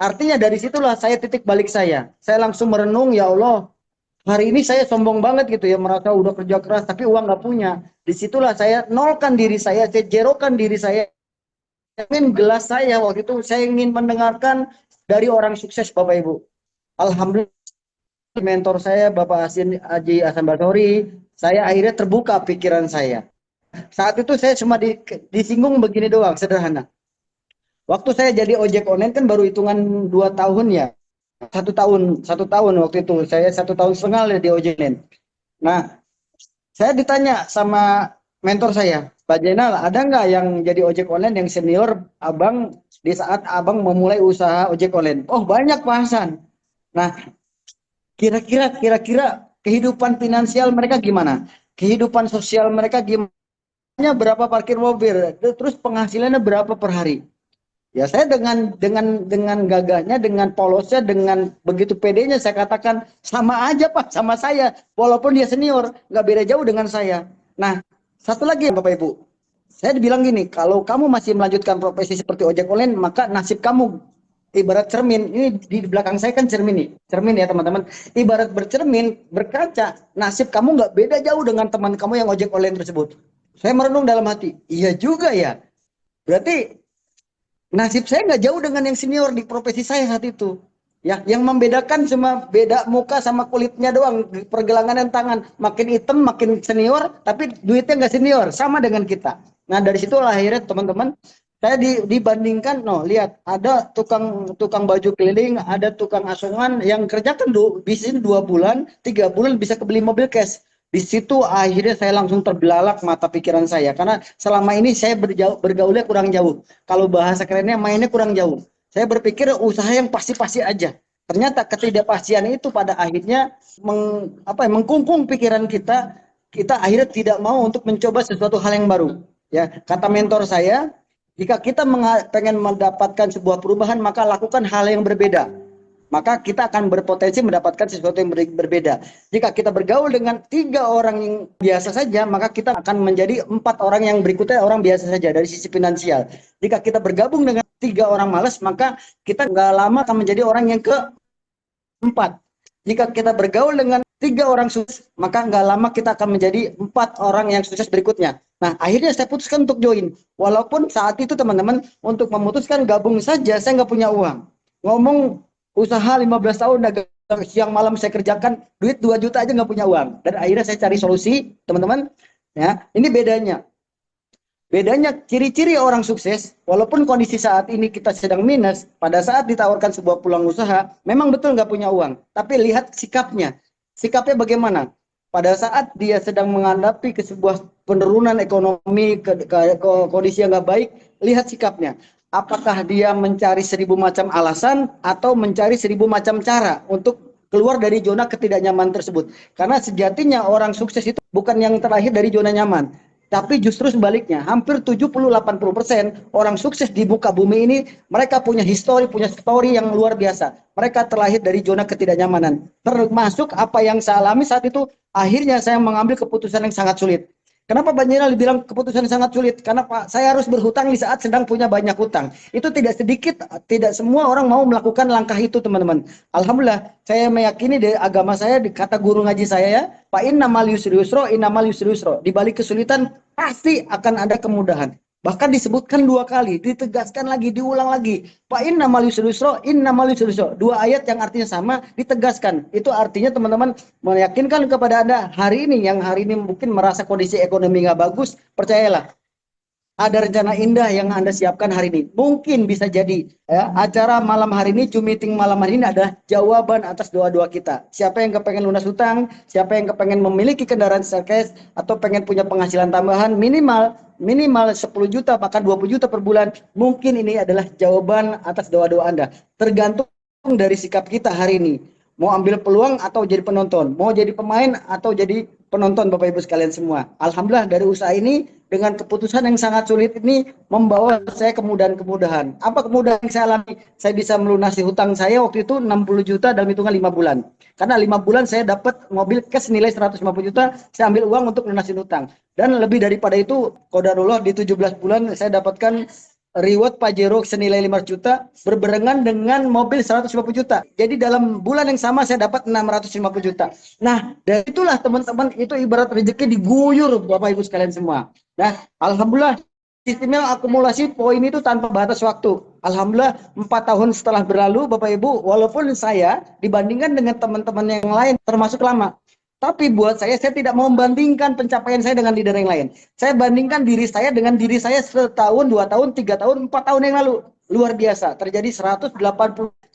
Artinya dari situlah saya titik balik saya. Saya langsung merenung, ya Allah, hari ini saya sombong banget gitu ya, merasa udah kerja keras tapi uang nggak punya. Disitulah saya nolkan diri saya jerokan diri saya. Ingin gelas saya waktu itu, saya ingin mendengarkan dari orang sukses Bapak Ibu. Alhamdulillah mentor saya Bapak Haji Hasan Basori, saya akhirnya terbuka pikiran saya. Saat itu saya cuma disinggung begini doang, sederhana. Waktu saya jadi ojek online kan baru hitungan 2 tahun ya. 1 tahun waktu itu. Saya 1,5 tahun di ojek online. Nah, saya ditanya sama mentor saya, Pak Jenal, ada nggak yang jadi ojek online yang senior abang di saat abang memulai usaha ojek online? Oh banyak Pak Hasan. Nah, kira-kira kehidupan finansial mereka gimana? Kehidupan sosial mereka gimana? Berapa parkir mobil? Terus penghasilannya berapa per hari? Ya saya dengan gagahnya, dengan polosnya, dengan begitu pedenya saya katakan sama aja Pak, sama saya, walaupun dia senior, nggak beda jauh dengan saya. Nah, satu lagi Bapak Ibu, saya dibilang gini, kalau kamu masih melanjutkan profesi seperti ojek online, maka nasib kamu ibarat cermin. Ini di belakang saya kan cermin nih, cermin ya teman-teman. Ibarat bercermin, berkaca, nasib kamu nggak beda jauh dengan teman kamu yang ojek online tersebut. Saya merenung dalam hati, iya juga ya. Berarti nasib saya nggak jauh dengan yang senior di profesi saya saat itu. Ya, yang membedakan cuma beda muka sama kulitnya doang, pergelangan dan tangan. Makin hitam, makin senior, tapi duitnya nggak senior, sama dengan kita. Nah, dari situ akhirnya teman-teman, saya dibandingkan, no, lihat, ada tukang baju keliling, ada tukang asongan yang kerjakan bisnis 2 bulan, 3 bulan bisa kebeli mobil cash. Di situ akhirnya saya langsung terbelalak mata pikiran saya karena selama ini saya bergaulnya kurang jauh. Kalau bahasa kerennya mainnya kurang jauh. Saya berpikir usaha yang pasti-pasti aja. Ternyata ketidakpastian itu pada akhirnya mengkungkung pikiran kita. Kita akhirnya tidak mau untuk mencoba sesuatu hal yang baru. Ya, kata mentor saya, jika kita pengen mendapatkan sebuah perubahan, maka lakukan hal yang berbeda. Maka kita akan berpotensi mendapatkan sesuatu yang berbeda. Jika kita bergaul dengan 3 orang yang biasa saja, maka kita akan menjadi 4 orang yang berikutnya orang biasa saja dari sisi finansial. Jika kita bergabung dengan 3 orang malas, maka kita nggak lama akan menjadi orang yang keempat. Jika kita bergaul dengan 3 orang sukses, maka nggak lama kita akan menjadi 4 orang yang sukses berikutnya. Nah, akhirnya saya putuskan untuk join. Walaupun saat itu teman-teman, untuk memutuskan gabung saja, saya nggak punya uang. Ngomong usaha 15 tahun dagang siang malam saya kerjakan, duit 2 juta aja nggak punya uang. Dan akhirnya saya cari solusi, teman-teman. Ya, ini bedanya. Bedanya ciri-ciri orang sukses, walaupun kondisi saat ini kita sedang minus, pada saat ditawarkan sebuah peluang usaha, memang betul nggak punya uang. Tapi lihat sikapnya. Sikapnya bagaimana? Pada saat dia sedang menghadapi ke sebuah penurunan ekonomi, ke kondisi yang nggak baik, lihat sikapnya. Apakah dia mencari 1000 macam alasan atau mencari 1000 macam cara untuk keluar dari zona ketidaknyaman tersebut. Karena sejatinya orang sukses itu bukan yang terlahir dari zona nyaman, tapi justru sebaliknya, hampir 70-80% orang sukses di muka bumi ini, mereka punya punya story yang luar biasa. Mereka terlahir dari zona ketidaknyamanan. Termasuk apa yang saya alami saat itu, akhirnya saya mengambil keputusan yang sangat sulit. Kenapa Pak Jenderal bilang keputusan sangat sulit? Karena Pak, saya harus berhutang di saat sedang punya banyak hutang. Itu tidak sedikit, tidak semua orang mau melakukan langkah itu, teman-teman. Alhamdulillah, saya meyakini dari agama saya, kata guru ngaji saya ya, Pak innamal yusri yusro, innamal yusri yusro. Di balik kesulitan pasti akan ada kemudahan. Bahkan disebutkan 2 kali, ditegaskan lagi, diulang lagi. Fa innamal yusri yusra, innamal yusri yusra. 2 ayat yang artinya sama ditegaskan. Itu artinya teman-teman meyakinkan kepada Anda hari ini mungkin merasa kondisi ekonomi nggak bagus, percayalah ada rencana indah yang Anda siapkan hari ini. Mungkin bisa jadi ya, acara malam hari ini, Zoom meeting malam hari ini adalah jawaban atas doa-doa kita. Siapa yang kepengen lunas hutang, siapa yang kepengen memiliki kendaraan cash atau pengen punya penghasilan tambahan minimal 10 juta bahkan 20 juta per bulan, mungkin ini adalah jawaban atas doa-doa Anda. Tergantung dari sikap kita hari ini. Mau ambil peluang atau jadi penonton, mau jadi pemain atau jadi penonton Bapak Ibu sekalian semua. Alhamdulillah dari usaha ini dengan keputusan yang sangat sulit ini membawa saya kemudahan-kemudahan. Apa kemudahan yang saya alami? Saya bisa melunasi hutang saya waktu itu 60 juta dalam hitungan 5 bulan. Karena 5 bulan saya dapat mobil cash nilai 150 juta, saya ambil uang untuk lunasin hutang. Dan lebih daripada itu, qadarullah di 17 bulan saya dapatkan reward Pajero senilai 5 juta berbarengan dengan mobil 150 juta. Jadi dalam bulan yang sama saya dapat 650 juta. Nah, dari itulah teman-teman, itu ibarat rezeki diguyur Bapak Ibu sekalian semua. Nah, alhamdulillah sistemnya akumulasi poin itu tanpa batas waktu. Alhamdulillah 4 tahun setelah berlalu Bapak Ibu, walaupun saya dibandingkan dengan teman-teman yang lain termasuk lama. Tapi buat saya tidak mau membandingkan pencapaian saya dengan leader yang lain. Saya bandingkan diri saya dengan diri saya setahun, 2 tahun, 3 tahun, 4 tahun yang lalu. Luar biasa, terjadi 180.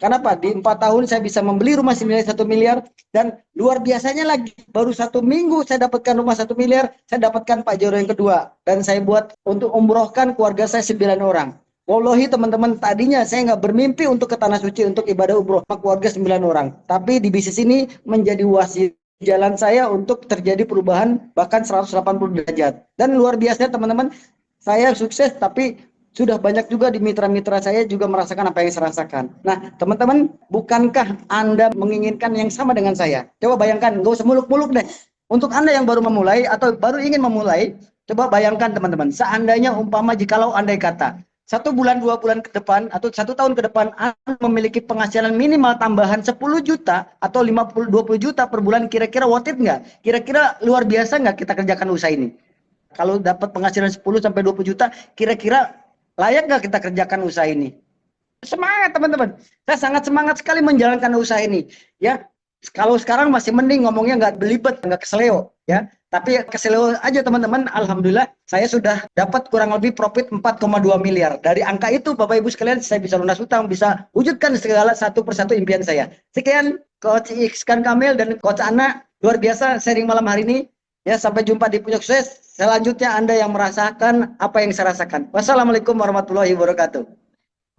Kenapa? Di 4 tahun saya bisa membeli rumah senilai 1 miliar. Dan luar biasanya lagi, baru 1 minggu saya dapatkan rumah 1 miliar, saya dapatkan Pak Joro yang kedua. Dan saya buat untuk umrohkan keluarga saya 9 orang. Wallahi teman-teman, tadinya saya nggak bermimpi untuk ke Tanah Suci untuk ibadah umroh keluarga 9 orang. Tapi di bisnis ini menjadi wasit jalan saya untuk terjadi perubahan bahkan 180 derajat. Dan luar biasa teman-teman, saya sukses tapi sudah banyak juga di mitra-mitra saya juga merasakan apa yang saya rasakan. Nah teman-teman, bukankah Anda menginginkan yang sama dengan saya? Coba bayangkan, gak usah muluk-muluk deh. Untuk Anda yang baru memulai atau baru ingin memulai, coba bayangkan teman-teman, seandainya umpama jikalau andai kata 1 bulan 2 bulan ke depan atau 1 tahun ke depan Anda memiliki penghasilan minimal tambahan 10 juta atau 50-20 juta per bulan, kira-kira worth it nggak? Kira-kira luar biasa nggak kita kerjakan usaha ini? Kalau dapat penghasilan 10 sampai 20 juta, kira-kira layak nggak kita kerjakan usaha ini? Semangat teman-teman, saya sangat semangat sekali menjalankan usaha ini. Ya, kalau sekarang masih mending ngomongnya nggak belibet, nggak keseleo, ya. Tapi keseleo aja teman-teman, alhamdulillah saya sudah dapat kurang lebih profit 4,2 miliar. Dari angka itu Bapak Ibu sekalian, saya bisa lunas hutang, bisa wujudkan segala satu persatu impian saya. Sekian Coach Ikskan Kamil dan Coach Ana, luar biasa sharing malam hari ini. Ya, sampai jumpa di puncak sukses. Selanjutnya Anda yang merasakan apa yang saya rasakan. Wassalamualaikum warahmatullahi wabarakatuh.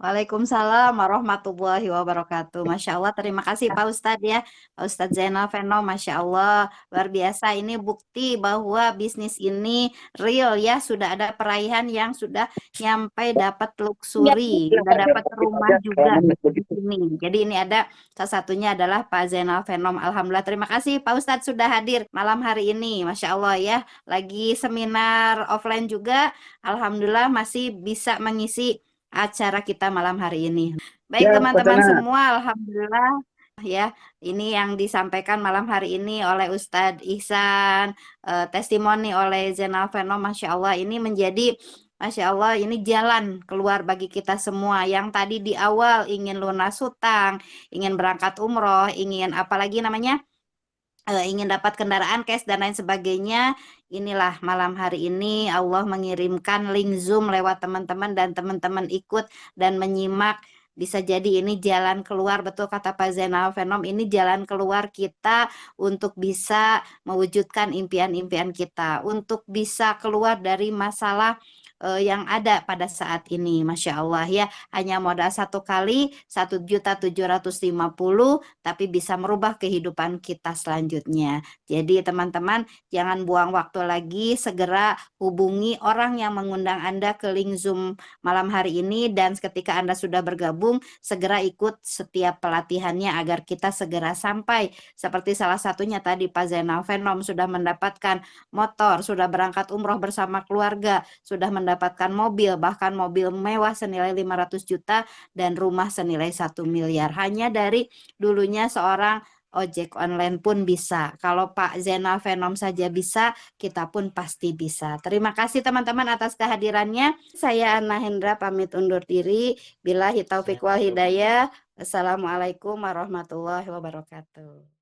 Waalaikumsalam warahmatullahi wabarakatuh. Masya Allah, terima kasih Pak Ustadz ya. Pak Ustadz Zainal Venom, Masya Allah. Luar biasa, ini bukti bahwa bisnis ini real ya. Sudah ada peraihan yang sudah nyampe dapat luxury, sudah dapat rumah juga di sini. Jadi ini ada salah satunya adalah Pak Zainal Venom. Alhamdulillah, terima kasih Pak Ustadz sudah hadir malam hari ini. Masya Allah ya. Lagi seminar offline juga. Alhamdulillah masih bisa mengisi acara kita malam hari ini. Baik Ya, teman-teman Pacana. semua, alhamdulillah ya, ini yang disampaikan malam hari ini oleh Ustadz Ihsan, testimoni oleh Zainal Venom, Masya Allah, ini menjadi Masya Allah, ini jalan keluar bagi kita semua yang tadi di awal ingin lunas hutang, ingin berangkat umroh, ingin apalagi namanya, ingin dapat kendaraan cash dan lain sebagainya. Inilah malam hari ini Allah mengirimkan link Zoom lewat teman-teman dan teman-teman ikut dan menyimak. Bisa jadi ini jalan keluar, betul kata Pak Zainal Venom, ini jalan keluar kita untuk bisa mewujudkan impian-impian kita, untuk bisa keluar dari masalah yang ada pada saat ini. Masya Allah ya, hanya modal satu kali 1.750.000 tapi bisa merubah kehidupan kita selanjutnya. Jadi teman-teman jangan buang waktu lagi, segera hubungi orang yang mengundang Anda ke link Zoom malam hari ini dan ketika Anda sudah bergabung, segera ikut setiap pelatihannya agar kita segera sampai. Seperti salah satunya tadi Pak Zainal Venom sudah mendapatkan motor, sudah berangkat umroh bersama keluarga, sudah mendapatkan mobil, bahkan mobil mewah senilai 500 juta dan rumah senilai 1 miliar. Hanya dari dulunya seorang ojek online pun bisa. Kalau Pak Zainal Venom saja bisa, kita pun pasti bisa. Terima kasih teman-teman atas kehadirannya. Saya Anna Hendra pamit undur diri. Billahi taufiq wal hidayah. Assalamualaikum warahmatullahi wabarakatuh.